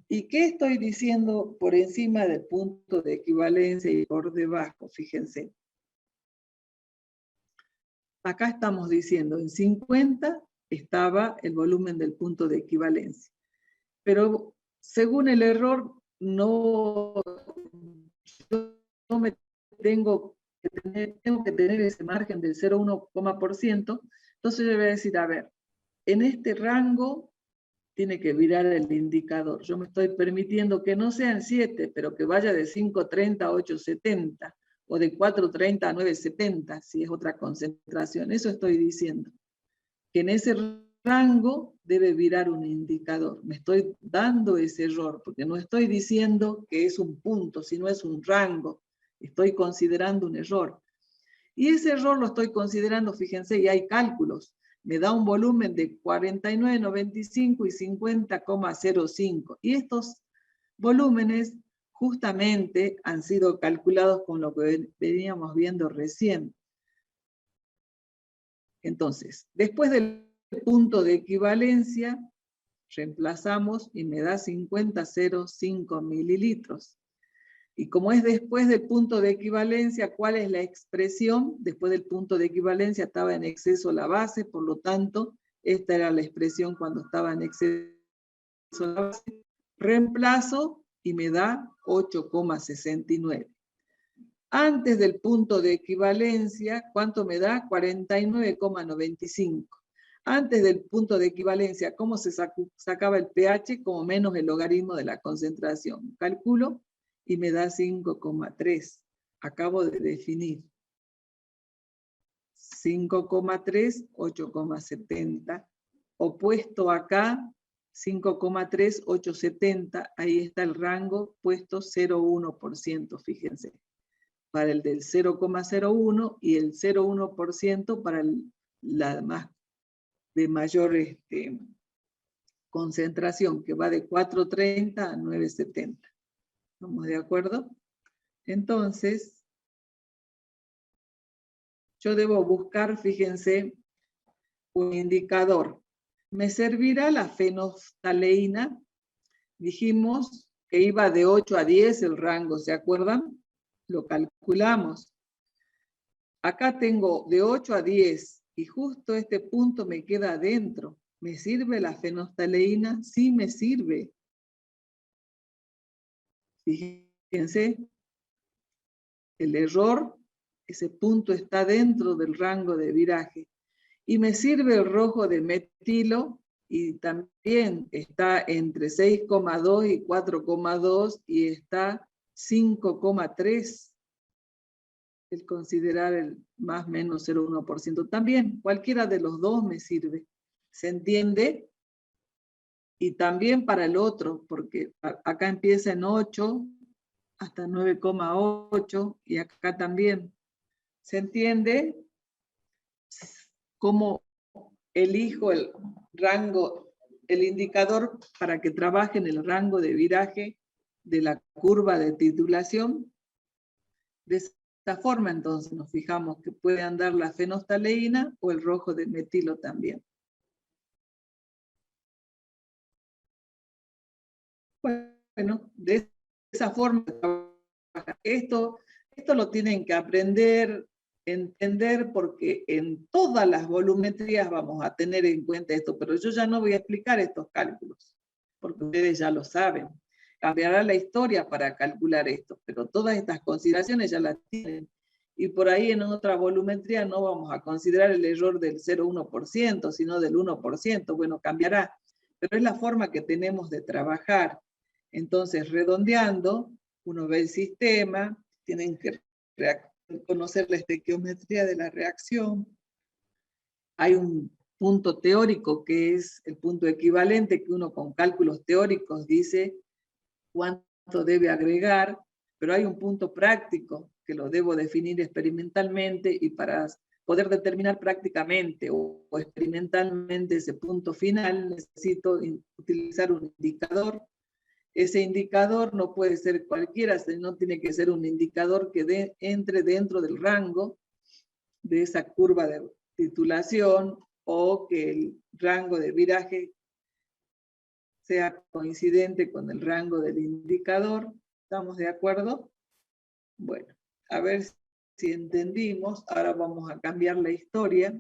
¿Y qué estoy diciendo por encima del punto de equivalencia y por debajo? Fíjense. Acá estamos diciendo, en 50 estaba el volumen del punto de equivalencia. Pero según el error, no tengo que tener ese margen del 0,1%, entonces yo voy a decir, a ver, en este rango tiene que virar el indicador. Yo me estoy permitiendo que no sean 7, pero que vaya de 5,30 a 8,70, o de 4,30 a 9,70, si es otra concentración. Eso estoy diciendo. Que en ese rango debe virar un indicador. Me estoy dando ese error, porque no estoy diciendo que es un punto, sino es un rango. Estoy considerando un error. Y ese error lo estoy considerando, fíjense, y hay cálculos. Me da un volumen de 49,95 y 50,05. Y estos volúmenes justamente han sido calculados con lo que veníamos viendo recién. Entonces, después del punto de equivalencia, reemplazamos y me da 50,05 mililitros. Y como es después del punto de equivalencia, ¿cuál es la expresión? Después del punto de equivalencia estaba en exceso la base, por lo tanto, esta era la expresión cuando estaba en exceso la base. Reemplazo y me da 8,69. Antes del punto de equivalencia, ¿cuánto me da? 49,95. Antes del punto de equivalencia, ¿cómo se sacaba el pH? Como menos el logaritmo de la concentración. Calculo y me da 5,3. Acabo de definir. 5,3, 8,70. Opuesto acá, 5,3, 8,70. Ahí está el rango puesto 0,1%, fíjense. Para el del 0,01 y el 0,1% para la más de mayor concentración, que va de 4,30 a 9,70. ¿Estamos de acuerdo? Entonces, yo debo buscar, fíjense, un indicador. Me servirá la fenolftaleína. Dijimos que iba de 8 a 10 el rango, ¿se acuerdan? Lo calculamos. Acá tengo de 8 a 10 y justo este punto me queda adentro. ¿Me sirve la fenolftaleína? Sí me sirve. Fíjense, el error, ese punto está dentro del rango de viraje. Y me sirve el rojo de metilo y también está entre 6,2 y 4,2 y está 5,3. El considerar el más menos 0,1%. También, cualquiera de los dos me sirve. ¿Se entiende? Y también para el otro, porque acá empieza en 8 hasta 9,8 y acá también. ¿Se entiende? ¿Cómo elijo el rango, el indicador para que trabaje en el rango de viraje de la curva de titulación? De esta forma, entonces, nos fijamos que puede andar la fenolftaleína o el rojo de metilo también. Bueno, de esa forma, esto lo tienen que aprender, entender, porque en todas las volumetrías vamos a tener en cuenta esto, pero yo ya no voy a explicar estos cálculos, porque ustedes ya lo saben. Cambiará la historia para calcular esto, pero todas estas consideraciones ya las tienen. Y por ahí en otra volumetría no vamos a considerar el error del 0,1%, sino del 1%. Bueno, cambiará, pero es la forma que tenemos de trabajar. Entonces, redondeando, uno ve el sistema, tienen que conocer la estequiometría de la reacción. Hay un punto teórico que es el punto equivalente, que uno con cálculos teóricos dice cuánto debe agregar, pero hay un punto práctico que lo debo definir experimentalmente, y para poder determinar prácticamente o experimentalmente ese punto final necesito utilizar un indicador. Ese indicador no puede ser cualquiera, sino tiene que ser un indicador que entre dentro del rango de esa curva de titulación, o que el rango de viraje sea coincidente con el rango del indicador. ¿Estamos de acuerdo? Bueno, a ver si entendimos. Ahora vamos a cambiar la historia.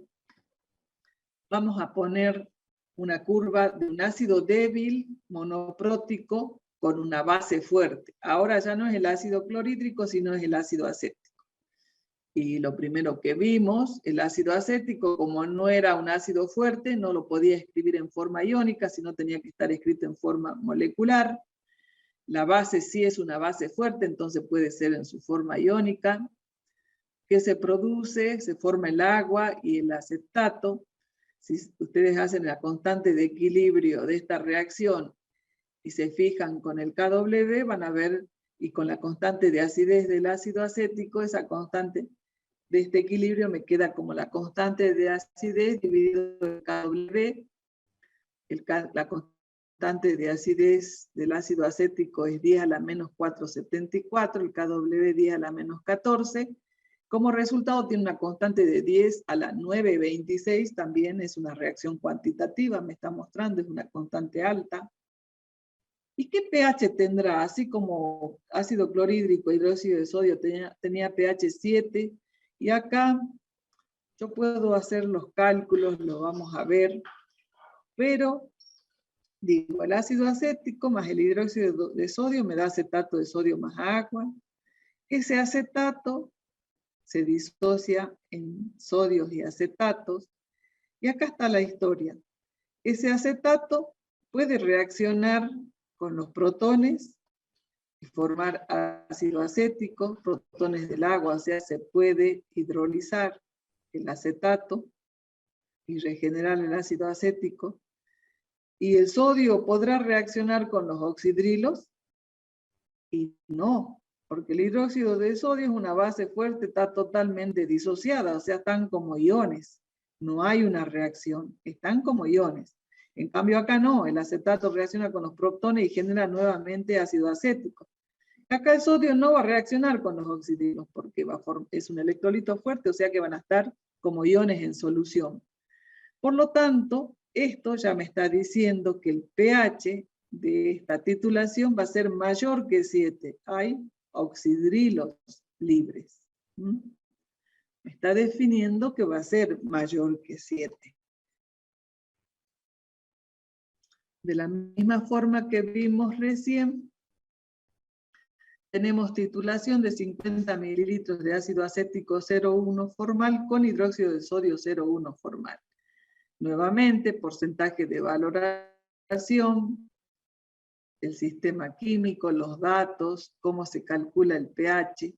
Vamos a poner una curva de un ácido débil monoprótico con una base fuerte. Ahora ya no es el ácido clorhídrico, sino es el ácido acético. Y lo primero que vimos, el ácido acético, como no era un ácido fuerte, no lo podía escribir en forma iónica, sino tenía que estar escrito en forma molecular. La base sí es una base fuerte, entonces puede ser en su forma iónica. ¿Qué se produce? Se forma el agua y el acetato. Si ustedes hacen la constante de equilibrio de esta reacción y se fijan con el KW, van a ver, y con la constante de acidez del ácido acético, esa constante de este equilibrio me queda como la constante de acidez dividido por KW. La constante de acidez del ácido acético es 10 a la menos 4,74, el KW 10 a la menos 14. Como resultado tiene una constante de 10 a la 9,26, también es una reacción cuantitativa, me está mostrando, es una constante alta. ¿Y qué pH tendrá? Así como ácido clorhídrico, hidróxido de sodio tenía pH 7, y acá yo puedo hacer los cálculos, lo vamos a ver, pero digo, el ácido acético más el hidróxido de sodio me da acetato de sodio más agua. Ese acetato se disocia en sodios y acetatos, y acá está la historia. Ese acetato puede reaccionar con los protones y formar ácido acético, protones del agua, o sea, se puede hidrolizar el acetato y regenerar el ácido acético. Y el sodio podrá reaccionar con los oxidrilos, y no, porque el hidróxido de sodio es una base fuerte, está totalmente disociada, o sea, están como iones. No hay una reacción, están como iones. En cambio acá no, el acetato reacciona con los protones y genera nuevamente ácido acético. Acá el sodio no va a reaccionar con los oxidrilos porque es un electrolito fuerte, o sea que van a estar como iones en solución. Por lo tanto, esto ya me está diciendo que el pH de esta titulación va a ser mayor que 7. Hay oxidrilos libres. Me está definiendo que va a ser mayor que 7. De la misma forma que vimos recién, tenemos titulación de 50 mililitros de ácido acético 0,1 formal con hidróxido de sodio 0,1 formal. Nuevamente, porcentaje de valoración, el sistema químico, los datos, cómo se calcula el pH.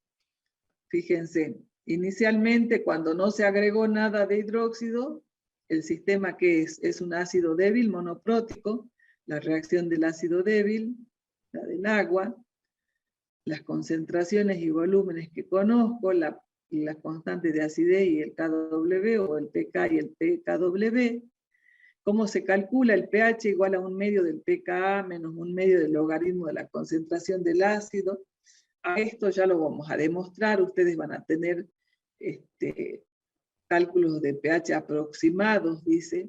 Fíjense, inicialmente cuando no se agregó nada de hidróxido, el sistema que es un ácido débil monoprótico, la reacción del ácido débil, la del agua, las concentraciones y volúmenes que conozco, la constante de acidez y el KW o el pK y el pKW. ¿Cómo se calcula? El pH igual a 1/2 del pKa menos 1/2 del logaritmo de la concentración del ácido. A esto ya lo vamos a demostrar. Ustedes van a tener cálculos de pH aproximados, dice.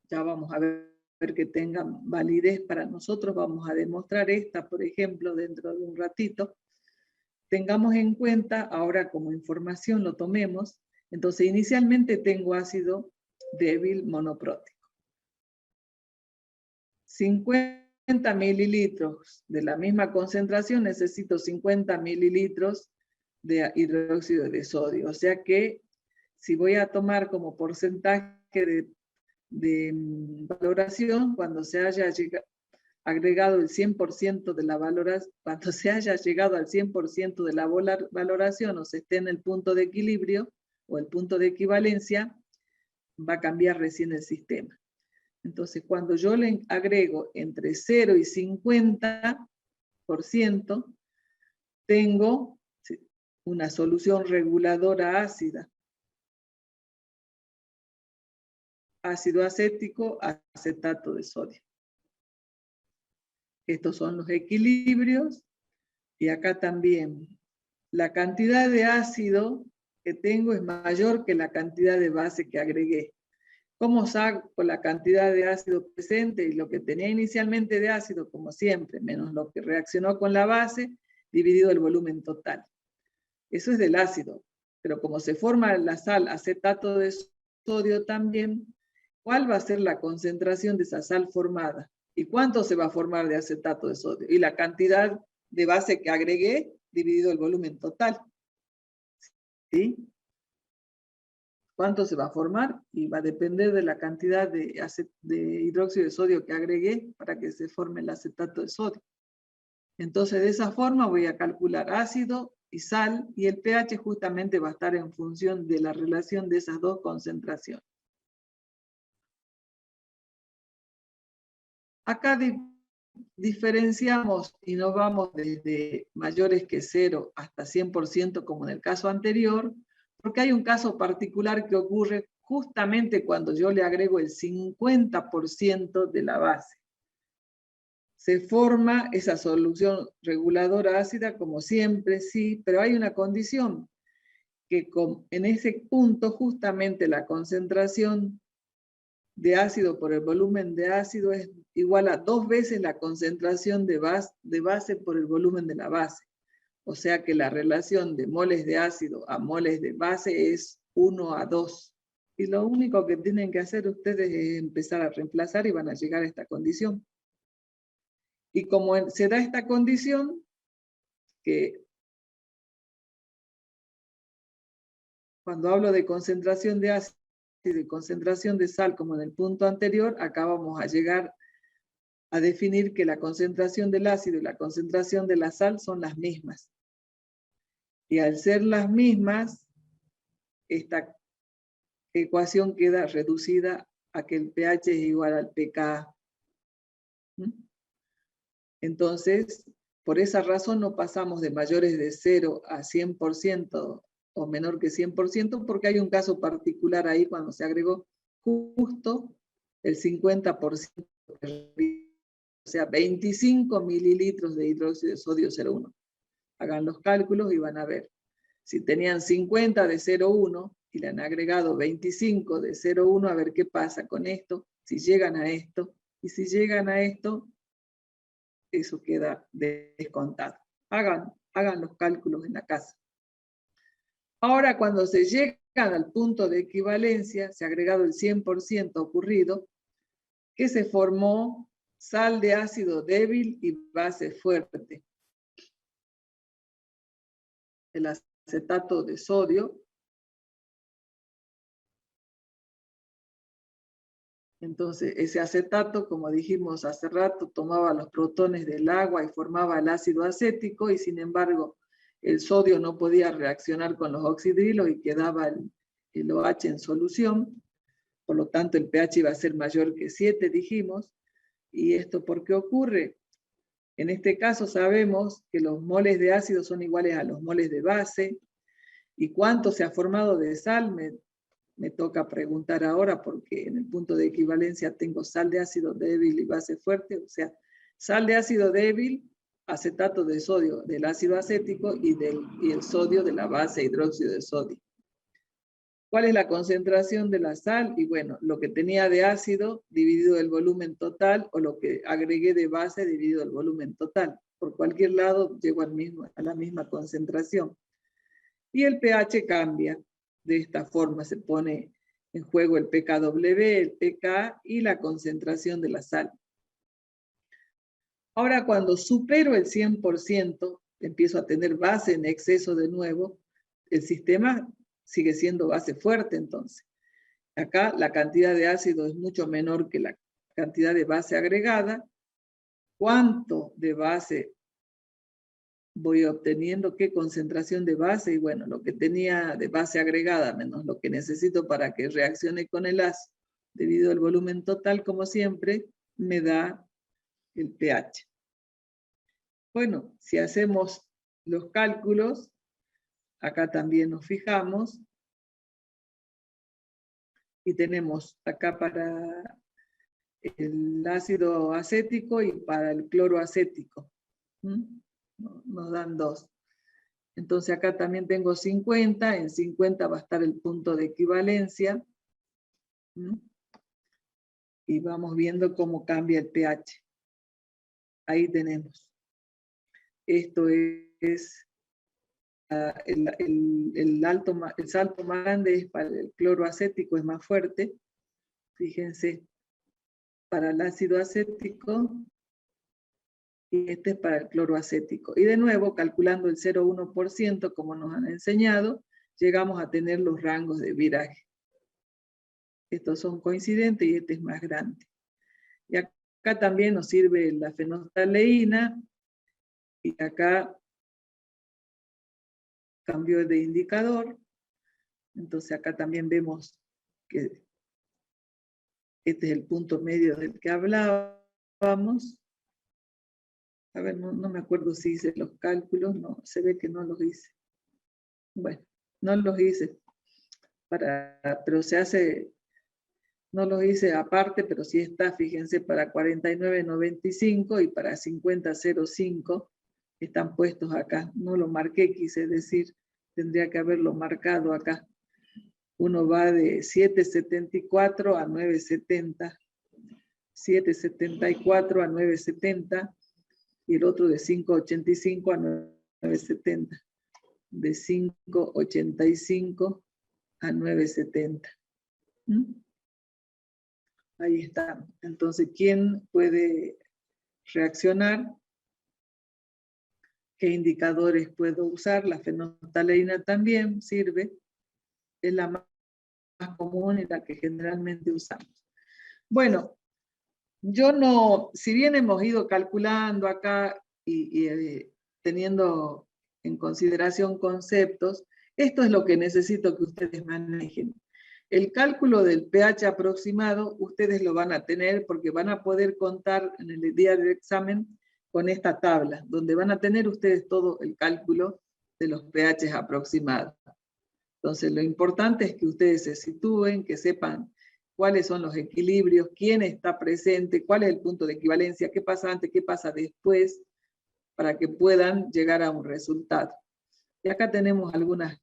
Ya vamos a ver que tengan validez para nosotros. Vamos a demostrar esta, por ejemplo, dentro de un ratito. Tengamos en cuenta, ahora como información lo tomemos, entonces inicialmente tengo ácido débil monoprótico. 50 mililitros de la misma concentración, necesito 50 mililitros de hidróxido de sodio. O sea que si voy a tomar como porcentaje de valoración, cuando se haya agregado el 100% de la valoración, cuando se haya llegado al 100% de la valoración o se esté en el punto de equilibrio o el punto de equivalencia, va a cambiar recién el sistema. Entonces, cuando yo le agrego entre 0 y 50%, tengo una solución reguladora ácida. Ácido acético, acetato de sodio. Estos son los equilibrios. Y acá también. La cantidad de ácido que tengo es mayor que la cantidad de base que agregué. ¿Cómo saco la cantidad de ácido presente? Y lo que tenía inicialmente de ácido, como siempre, menos lo que reaccionó con la base, dividido el volumen total. Eso es del ácido. Pero como se forma la sal acetato de sodio también, ¿cuál va a ser la concentración de esa sal formada? ¿Y cuánto se va a formar de acetato de sodio? Y la cantidad de base que agregué dividido el volumen total. ¿Sí? ¿Cuánto se va a formar? Y va a depender de la cantidad de hidróxido de sodio que agregué para que se forme el acetato de sodio. Entonces, de esa forma voy a calcular ácido y sal, y el pH justamente va a estar en función de la relación de esas dos concentraciones. Acá diferenciamos y no vamos desde mayores que 0 hasta 100% como en el caso anterior, porque hay un caso particular que ocurre justamente cuando yo le agrego el 50% de la base. Se forma esa solución reguladora ácida como siempre, sí, pero hay una condición, que en ese punto justamente la concentración de ácido por el volumen de ácido es igual a 2 veces la concentración de base por el volumen de la base. O sea que la relación de moles de ácido a moles de base es 1 a 2. Y lo único que tienen que hacer ustedes es empezar a reemplazar y van a llegar a esta condición. Y como se da esta condición, que cuando hablo de concentración de ácido y concentración de sal, como en el punto anterior, acá vamos a llegar a definir que la concentración del ácido y la concentración de la sal son las mismas. Y al ser las mismas, esta ecuación queda reducida a que el pH es igual al pKa. Entonces, por esa razón no pasamos de mayores de 0 a 100% o menor que 100%, porque hay un caso particular ahí cuando se agregó justo el 50%, o sea, 25 mililitros de hidróxido de sodio 0,1. Hagan los cálculos y van a ver. Si tenían 50 de 0,1 y le han agregado 25 de 0,1, a ver qué pasa con esto, si llegan a esto, y si llegan a esto, eso queda descontado. Hagan los cálculos en la casa. Ahora, cuando se llegan al punto de equivalencia, se ha agregado el 100% ocurrido, que se formó sal de ácido débil y base fuerte. El acetato de sodio. Entonces, ese acetato, como dijimos hace rato, tomaba los protones del agua y formaba el ácido acético, y sin embargo, el sodio no podía reaccionar con los oxidrilos y quedaba el OH en solución. Por lo tanto, el pH iba a ser mayor que 7, dijimos. ¿Y esto por qué ocurre? En este caso sabemos que los moles de ácido son iguales a los moles de base. ¿Y cuánto se ha formado de sal? Me toca preguntar ahora, porque en el punto de equivalencia tengo sal de ácido débil y base fuerte, o sea, sal de ácido débil, acetato de sodio del ácido acético y el sodio de la base hidróxido de sodio. ¿Cuál es la concentración de la sal? Y bueno, lo que tenía de ácido dividido el volumen total, o lo que agregué de base dividido el volumen total. Por cualquier lado llego a la misma concentración. Y el pH cambia. De esta forma se pone en juego el pKw, el pK y la concentración de la sal. Ahora, cuando supero el 100%, empiezo a tener base en exceso de nuevo, el sistema sigue siendo base fuerte entonces. Acá la cantidad de ácido es mucho menor que la cantidad de base agregada. ¿Cuánto de base voy obteniendo? ¿Qué concentración de base? Y bueno, lo que tenía de base agregada menos lo que necesito para que reaccione con el ácido, debido al volumen total, como siempre, me da el pH. Bueno, si hacemos los cálculos, acá también nos fijamos, y tenemos acá para el ácido acético y para el cloro acético. Nos dan 2. Entonces acá también tengo 50, en 50 va a estar el punto de equivalencia. Y vamos viendo cómo cambia el pH. Ahí tenemos. Esto es el salto más grande es para el cloro acético, es más fuerte. Fíjense, para el ácido acético y este es para el cloroacético. Y de nuevo, calculando el 0,1%, como nos han enseñado, llegamos a tener los rangos de viraje. Estos son coincidentes y este es más grande. Y acá también nos sirve la fenolftaleína, y acá cambió de indicador. Entonces acá también vemos que este es el punto medio del que hablábamos. A ver, no me acuerdo si hice los cálculos, no, se ve que no los hice. Bueno, no los hice, pero se hace, no los hice aparte, pero sí está, fíjense, para 49.95 y para 50.05 están puestos acá. No lo marqué, quise decir, tendría que haberlo marcado acá. Uno va de 7.74 a 9.70, 7.74 a 9.70, y el otro de 5.85 a 9.70, de 5.85 a 9.70. Ahí está. Entonces, ¿quién puede reaccionar? ¿Qué indicadores puedo usar? La fenolftaleína también sirve. Es la más común y la que generalmente usamos. Bueno, yo no, si bien hemos ido calculando acá y teniendo en consideración conceptos, esto es lo que necesito que ustedes manejen. El cálculo del pH aproximado, ustedes lo van a tener porque van a poder contar en el día del examen con esta tabla, donde van a tener ustedes todo el cálculo de los pH aproximados. Entonces, lo importante es que ustedes se sitúen, que sepan cuáles son los equilibrios, quién está presente, cuál es el punto de equivalencia, qué pasa antes, qué pasa después, para que puedan llegar a un resultado. Y acá tenemos algunas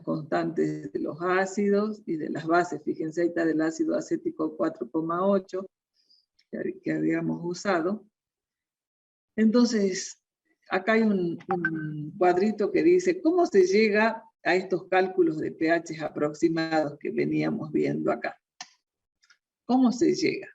constantes de los ácidos y de las bases. Fíjense, ahí está del ácido acético 4,8 que habíamos usado. Entonces, acá hay un cuadrito que dice cómo se llega a estos cálculos de pH aproximados que veníamos viendo acá. ¿Cómo se llega?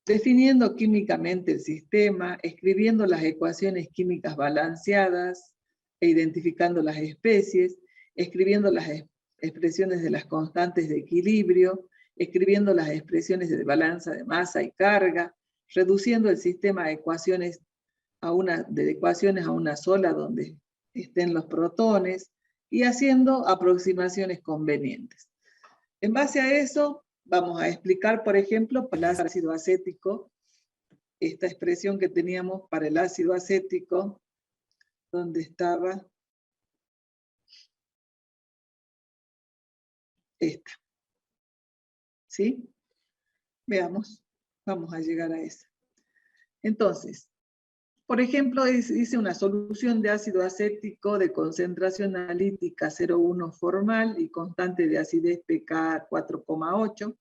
Definiendo químicamente el sistema, escribiendo las ecuaciones químicas balanceadas e identificando las especies, escribiendo las expresiones de las constantes de equilibrio, escribiendo las expresiones de balanza de masa y carga, reduciendo el sistema de ecuaciones a una sola donde estén los protones y haciendo aproximaciones convenientes. En base a eso, vamos a explicar, por ejemplo, para el ácido acético, esta expresión que teníamos para el ácido acético, donde estaba esta. ¿Sí? Veamos, vamos a llegar a esa. Entonces, por ejemplo, hice una solución de ácido acético de concentración analítica 0,1 formal y constante de acidez pK 4,8.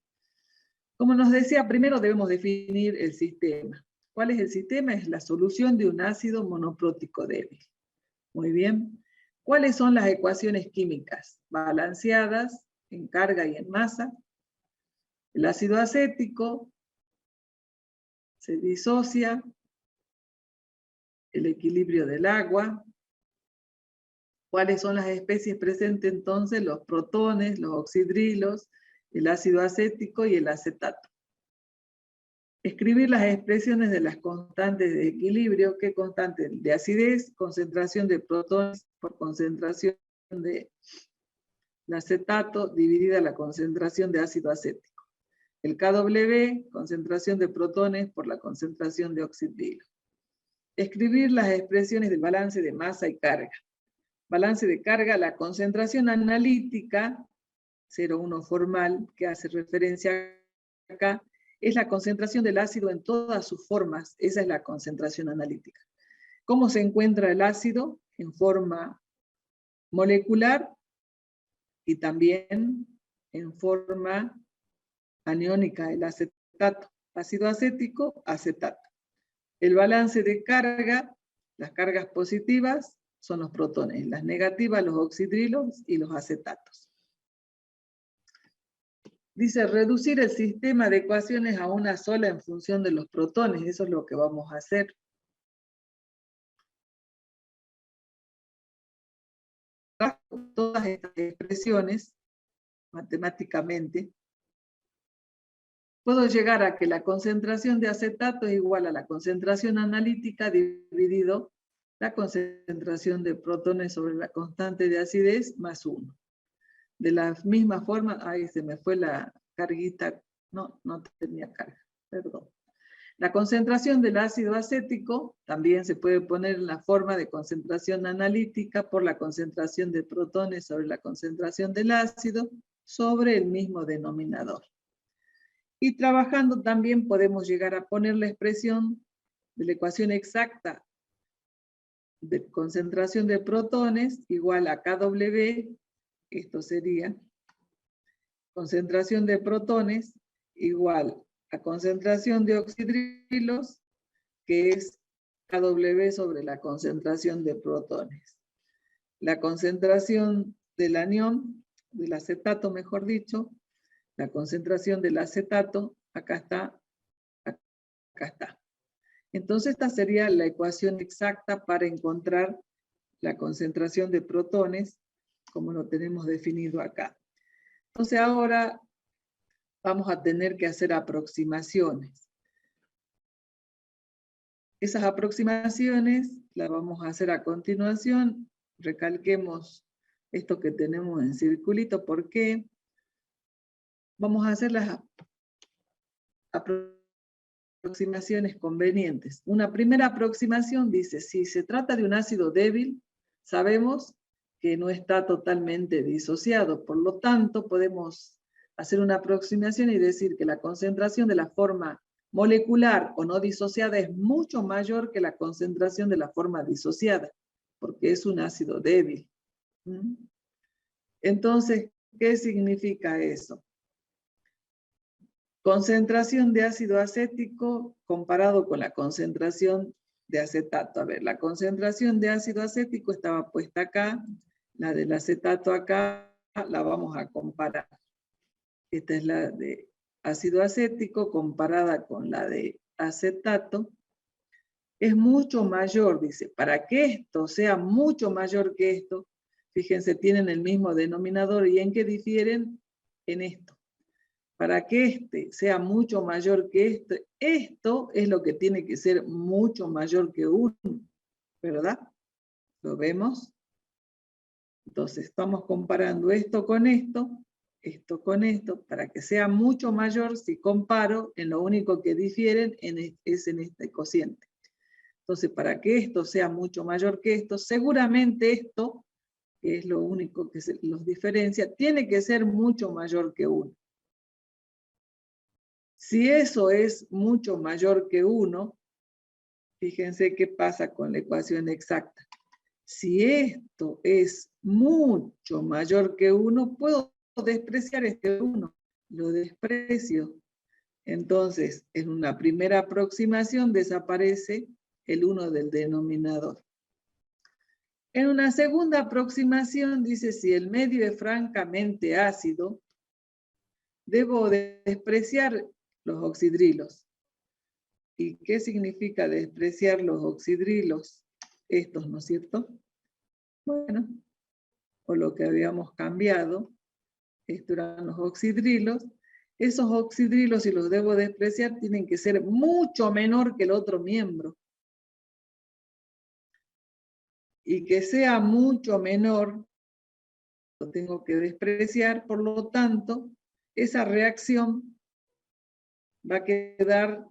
Como nos decía, primero debemos definir el sistema. ¿Cuál es el sistema? Es la solución de un ácido monoprótico débil. Muy bien. ¿Cuáles son las ecuaciones químicas? Balanceadas en carga y en masa. El ácido acético se disocia. El equilibrio del agua. ¿Cuáles son las especies presentes entonces? Los protones, los oxidrilos, el ácido acético y el acetato. Escribir las expresiones de las constantes de equilibrio. ¿Qué constante? De acidez, concentración de protones por concentración de acetato dividida la concentración de ácido acético. El KW, concentración de protones por la concentración de oxidrilo. Escribir las expresiones del balance de masa y carga. Balance de carga, la concentración analítica, 0,1 formal, que hace referencia acá, es la concentración del ácido en todas sus formas. Esa es la concentración analítica. ¿Cómo se encuentra el ácido? En forma molecular y también en forma aniónica, el acetato. Ácido acético, acetato. El balance de carga, las cargas positivas son los protones, las negativas los oxidrilos y los acetatos. Dice reducir el sistema de ecuaciones a una sola en función de los protones. Eso es lo que vamos a hacer. Todas estas expresiones, matemáticamente, puedo llegar a que la concentración de acetato es igual a la concentración analítica dividido la concentración de protones sobre la constante de acidez más 1. De la misma forma, ahí se me fue la carguita, no tenía carga, perdón. La concentración del ácido acético también se puede poner en la forma de concentración analítica por la concentración de protones sobre la concentración del ácido sobre el mismo denominador. Y trabajando también podemos llegar a poner la expresión de la ecuación exacta de concentración de protones igual a KW, esto sería concentración de protones igual a concentración de oxidrilos, que es KW sobre la concentración de protones. La concentración del anión, del acetato mejor dicho, la concentración del acetato, acá está, acá está. Entonces esta sería la ecuación exacta para encontrar la concentración de protones, como lo tenemos definido acá. Entonces ahora vamos a tener que hacer aproximaciones. Esas aproximaciones las vamos a hacer a continuación. Recalquemos esto que tenemos en circulito. ¿Por qué? Vamos a hacer las aproximaciones convenientes. Una primera aproximación dice, si se trata de un ácido débil, sabemos que no está totalmente disociado. Por lo tanto, podemos hacer una aproximación y decir que la concentración de la forma molecular o no disociada es mucho mayor que la concentración de la forma disociada, porque es un ácido débil. Entonces, ¿qué significa eso? Concentración de ácido acético comparado con la concentración de acetato. A ver, la concentración de ácido acético estaba puesta acá, la del acetato acá, la vamos a comparar. Esta es la de ácido acético comparada con la de acetato. Es mucho mayor, dice. Para que esto sea mucho mayor que esto, fíjense, tienen el mismo denominador. ¿Y en qué difieren? En esto. Para que este sea mucho mayor que esto es lo que tiene que ser mucho mayor que 1, ¿verdad? ¿Lo vemos? Entonces estamos comparando esto con esto con esto, para que sea mucho mayor, si comparo, en lo único que difieren es en este cociente. Entonces, para que esto sea mucho mayor que esto, seguramente esto, que es lo único que los diferencia, tiene que ser mucho mayor que 1. Si eso es mucho mayor que 1, fíjense qué pasa con la ecuación exacta. Si esto es mucho mayor que 1, puedo despreciar este 1. Lo desprecio. Entonces, en una primera aproximación desaparece el 1 del denominador. En una segunda aproximación dice, si el medio es francamente ácido, debo despreciar los oxidrilos. ¿Y qué significa despreciar los oxidrilos? Estos, ¿no es cierto? Bueno, o lo que habíamos cambiado, estos eran los oxidrilos. Esos oxidrilos, si los debo despreciar, tienen que ser mucho menor que el otro miembro. Y que sea mucho menor, lo tengo que despreciar, por lo tanto, esa reacción va a quedar,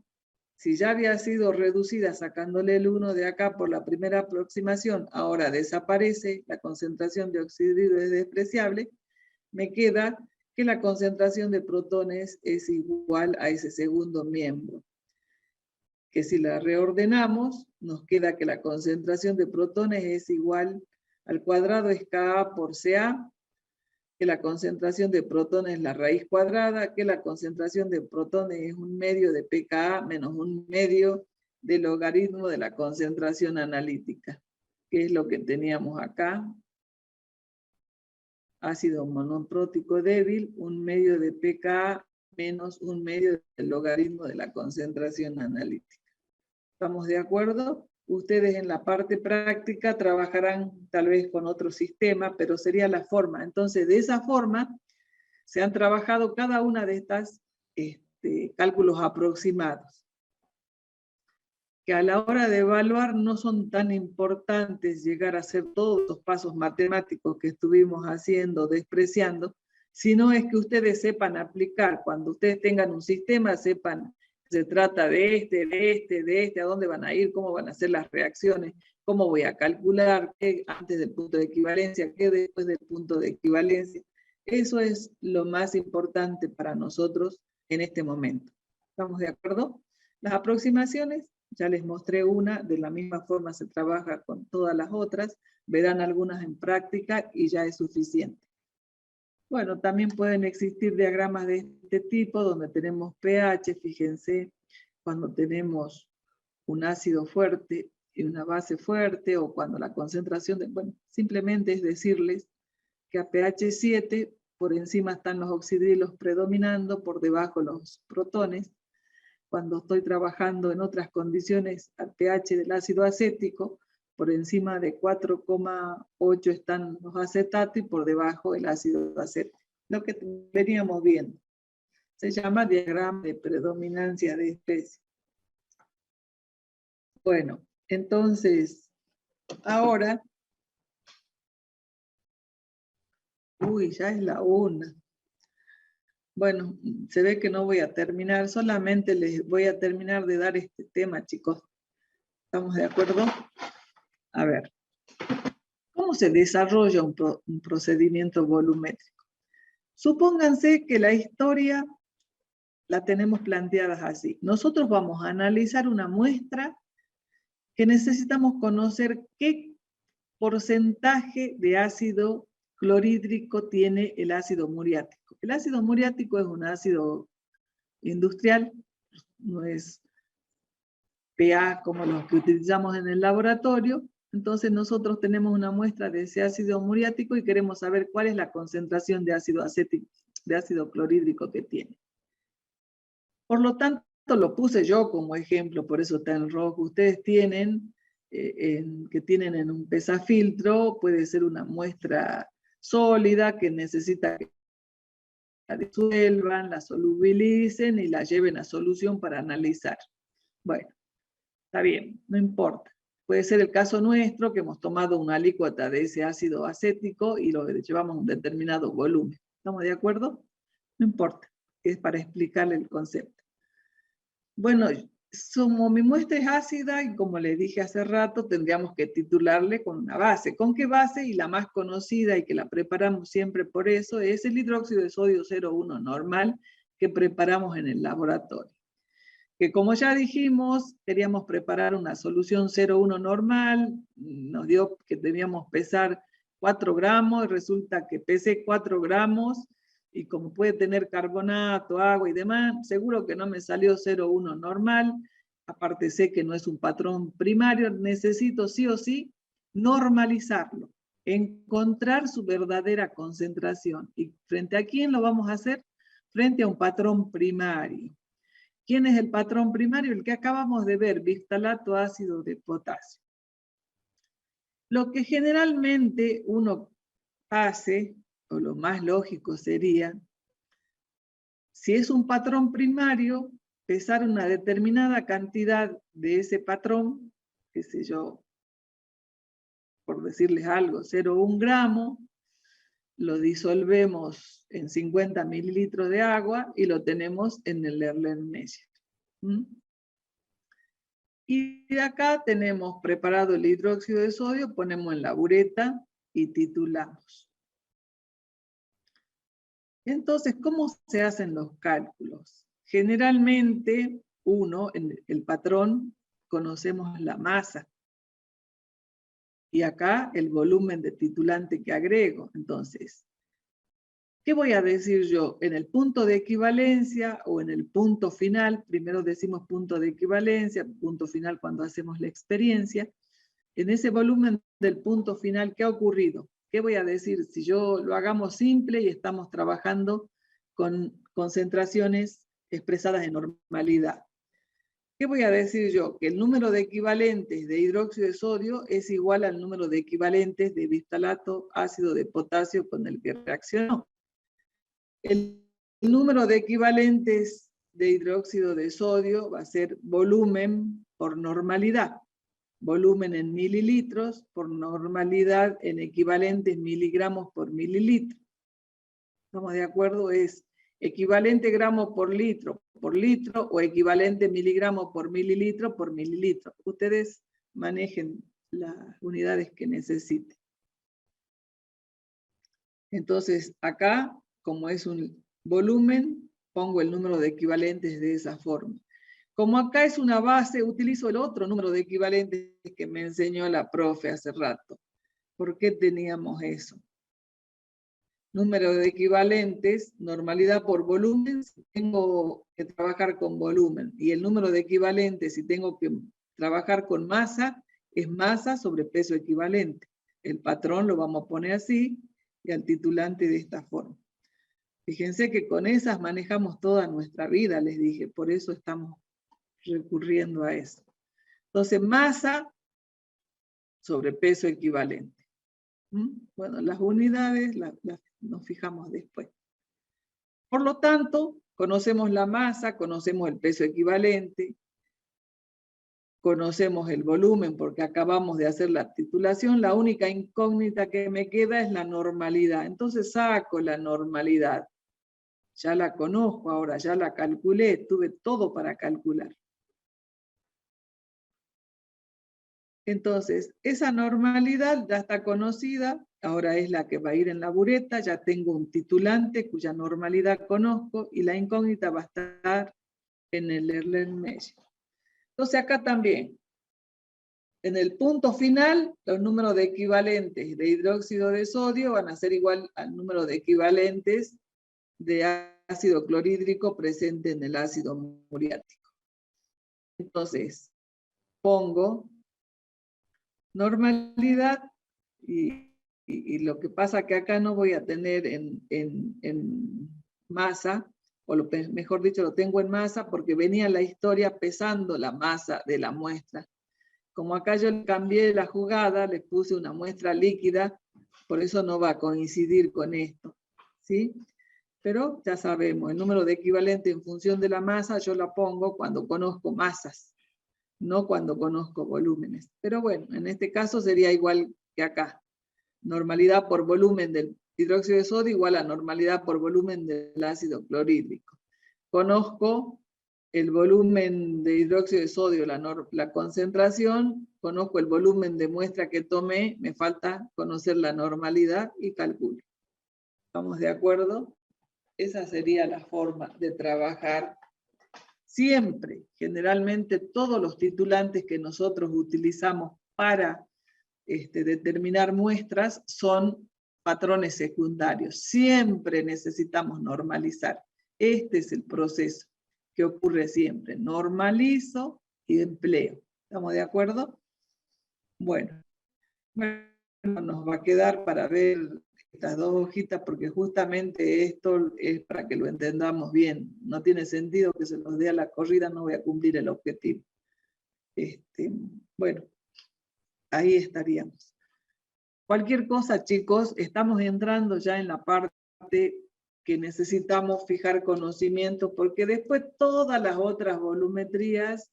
si ya había sido reducida sacándole el 1 de acá por la primera aproximación, ahora desaparece, la concentración de oxidrilos es despreciable, me queda que la concentración de protones es igual a ese segundo miembro. Que si la reordenamos, nos queda que la concentración de protones es igual al cuadrado es Ka por Ca, que la concentración de protones es la raíz cuadrada, que la concentración de protones es 1/2 de pKa menos 1/2 del logaritmo de la concentración analítica, que es lo que teníamos acá. ácido monoprótico débil, 1/2 de pKa menos 1/2 del logaritmo de la concentración analítica. ¿Estamos de acuerdo? Ustedes en la parte práctica trabajarán tal vez con otro sistema, pero sería la forma. Entonces, de esa forma, se han trabajado cada una de estas cálculos aproximados, que a la hora de evaluar no son tan importantes llegar a hacer todos los pasos matemáticos que estuvimos haciendo, despreciando, sino es que ustedes sepan aplicar. Cuando ustedes tengan un sistema, sepan se trata de este, a dónde van a ir, cómo van a ser las reacciones, cómo voy a calcular, qué antes del punto de equivalencia, qué después del punto de equivalencia. Eso es lo más importante para nosotros en este momento. ¿Estamos de acuerdo? Las aproximaciones, ya les mostré una, de la misma forma se trabaja con todas las otras, verán algunas en práctica y ya es suficiente. Bueno, también pueden existir diagramas de este tipo, donde tenemos pH, fíjense, cuando tenemos un ácido fuerte y una base fuerte, o cuando la concentración de, bueno, simplemente es decirles que a pH 7, por encima están los oxidrilos predominando, por debajo los protones. Cuando estoy trabajando en otras condiciones al pH del ácido acético, por encima de 4,8 están los acetatos y por debajo el ácido acético. Lo que veníamos viendo. Se llama diagrama de predominancia de especie. Bueno, entonces, ahora, ya es la 1. Bueno, se ve que no voy a terminar, solamente les voy a terminar de dar este tema, chicos. ¿Estamos de acuerdo? A ver, ¿cómo se desarrolla un procedimiento volumétrico? Supónganse que la historia la tenemos planteada así. Nosotros vamos a analizar una muestra que necesitamos conocer qué porcentaje de ácido clorhídrico tiene el ácido muriático. El ácido muriático es un ácido industrial, no es PA como los que utilizamos en el laboratorio. Entonces nosotros tenemos una muestra de ese ácido muriático y queremos saber cuál es la concentración de ácido acético, de ácido clorhídrico que tiene. Por lo tanto, lo puse yo como ejemplo, por eso está en rojo. Ustedes tienen, que tienen en un pesafiltro, puede ser una muestra sólida que necesita que la disuelvan, la solubilicen y la lleven a solución para analizar. Bueno, está bien, no importa. Puede ser el caso nuestro, que hemos tomado una alícuota de ese ácido acético y lo llevamos a un determinado volumen. ¿Estamos de acuerdo? No importa, es para explicarle el concepto. Bueno, como mi muestra es ácida y como les dije hace rato, tendríamos que titularle con una base. ¿Con qué base? Y la más conocida y que la preparamos siempre por eso es el hidróxido de sodio 0,1 normal que preparamos en el laboratorio. Que como ya dijimos, queríamos preparar una solución 0,1 normal, nos dio que debíamos pesar 4 gramos, y resulta que pesé 4 gramos, y como puede tener carbonato, agua y demás, seguro que no me salió 0,1 normal, aparte sé que no es un patrón primario, necesito sí o sí normalizarlo, encontrar su verdadera concentración. ¿Y frente a quién lo vamos a hacer? Frente a un patrón primario. ¿Quién es el patrón primario? El que acabamos de ver, biftalato ácido de potasio. Lo que generalmente uno hace, o lo más lógico sería, si es un patrón primario, pesar una determinada cantidad de ese patrón, qué sé yo, por decirles algo, 0,1 gramo, lo disolvemos en 50 mililitros de agua y lo tenemos en el Erlenmeyer. Y de acá tenemos preparado el hidróxido de sodio, ponemos en la bureta y titulamos. Entonces, ¿cómo se hacen los cálculos? Generalmente, en el patrón, conocemos la masa. Y acá el volumen de titulante que agrego. Entonces, ¿qué voy a decir yo? En el punto de equivalencia o en el punto final, primero decimos punto de equivalencia, punto final cuando hacemos la experiencia. En ese volumen del punto final, ¿qué ha ocurrido? ¿Qué voy a decir? Si yo lo hagamos simple y estamos trabajando con concentraciones expresadas en normalidad. ¿Qué voy a decir yo? Que el número de equivalentes de hidróxido de sodio es igual al número de equivalentes de biftalato ácido de potasio con el que reaccionó. El número de equivalentes de hidróxido de sodio va a ser volumen por normalidad. Volumen en mililitros por normalidad en equivalentes miligramos por mililitro. ¿Estamos de acuerdo? Es equivalente gramo por litro o equivalente miligramo por mililitro. Ustedes manejen las unidades que necesiten. Entonces, acá, como es un volumen, pongo el número de equivalentes de esa forma. Como acá es una base, utilizo el otro número de equivalentes que me enseñó la profe hace rato. ¿Por qué teníamos eso? Número de equivalentes, normalidad por volumen, si tengo que trabajar con volumen. Y el número de equivalentes, si tengo que trabajar con masa, es masa sobre peso equivalente. El patrón lo vamos a poner así y al titulante de esta forma. Fíjense que con esas manejamos toda nuestra vida, les dije, por eso estamos recurriendo a eso. Entonces, masa sobre peso equivalente. Bueno, las unidades nos fijamos después. Por lo tanto, conocemos la masa, conocemos el peso equivalente, conocemos el volumen porque acabamos de hacer la titulación. La única incógnita que me queda es la normalidad. Entonces saco la normalidad. Ya la conozco ahora, ya la calculé, tuve todo para calcular. Entonces, esa normalidad ya está conocida, ahora es la que va a ir en la bureta, ya tengo un titulante cuya normalidad conozco y la incógnita va a estar en el Erlenmeyer. Entonces acá también, en el punto final, los números de equivalentes de hidróxido de sodio van a ser igual al número de equivalentes de ácido clorhídrico presente en el ácido muriático. Entonces, pongo normalidad y lo que pasa que acá no voy a tener en masa, o mejor dicho, lo tengo en masa porque venía la historia pesando la masa de la muestra. Como acá yo le cambié la jugada, le puse una muestra líquida, por eso no va a coincidir con esto, ¿sí? Pero ya sabemos, el número de equivalente en función de la masa yo la pongo cuando conozco masas, no cuando conozco volúmenes. Pero bueno, en este caso sería igual que acá. Normalidad por volumen del hidróxido de sodio igual a normalidad por volumen del ácido clorhídrico. Conozco el volumen de hidróxido de sodio, la concentración, conozco el volumen de muestra que tomé, me falta conocer la normalidad y calculo. ¿Estamos de acuerdo? Esa sería la forma de trabajar. Siempre, generalmente, todos los titulantes que nosotros utilizamos para determinar muestras son patrones secundarios. Siempre necesitamos normalizar. Este es el proceso que ocurre siempre. Normalizo y empleo. ¿Estamos de acuerdo? Bueno, nos va a quedar para ver estas dos hojitas porque justamente esto es para que lo entendamos bien. No tiene sentido que se los dé a la corrida, no voy a cumplir el objetivo. Bueno, ahí estaríamos. Cualquier cosa, chicos, estamos entrando ya en la parte que necesitamos fijar conocimiento porque después todas las otras volumetrías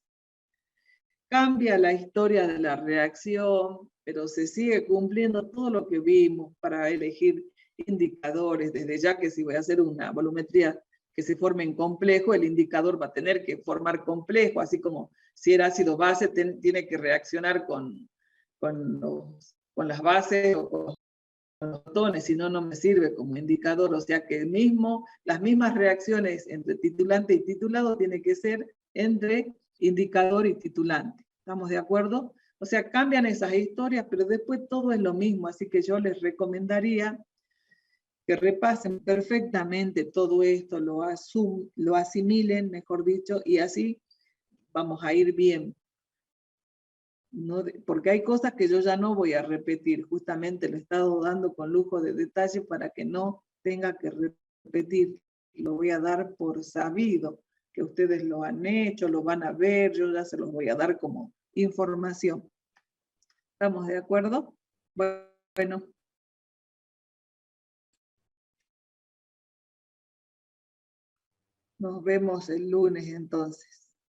cambia la historia de la reacción, pero se sigue cumpliendo todo lo que vimos para elegir indicadores. Desde ya que si voy a hacer una volumetría que se forme en complejo, el indicador va a tener que formar complejo, así como si era ácido base, tiene que reaccionar con las bases o con los protones, si no, no me sirve como indicador. O sea que las mismas reacciones entre titulante y titulado tiene que ser entre indicador y titulante. ¿Estamos de acuerdo? O sea, cambian esas historias, pero después todo es lo mismo, así que yo les recomendaría que repasen perfectamente todo esto, lo asimilen, mejor dicho, y así vamos a ir bien. No porque hay cosas que yo ya no voy a repetir, justamente lo he estado dando con lujo de detalle para que no tenga que repetir. Lo voy a dar por sabido, que ustedes lo han hecho, lo van a ver, yo ya se los voy a dar como información. ¿Estamos de acuerdo? Bueno. Nos vemos el lunes entonces.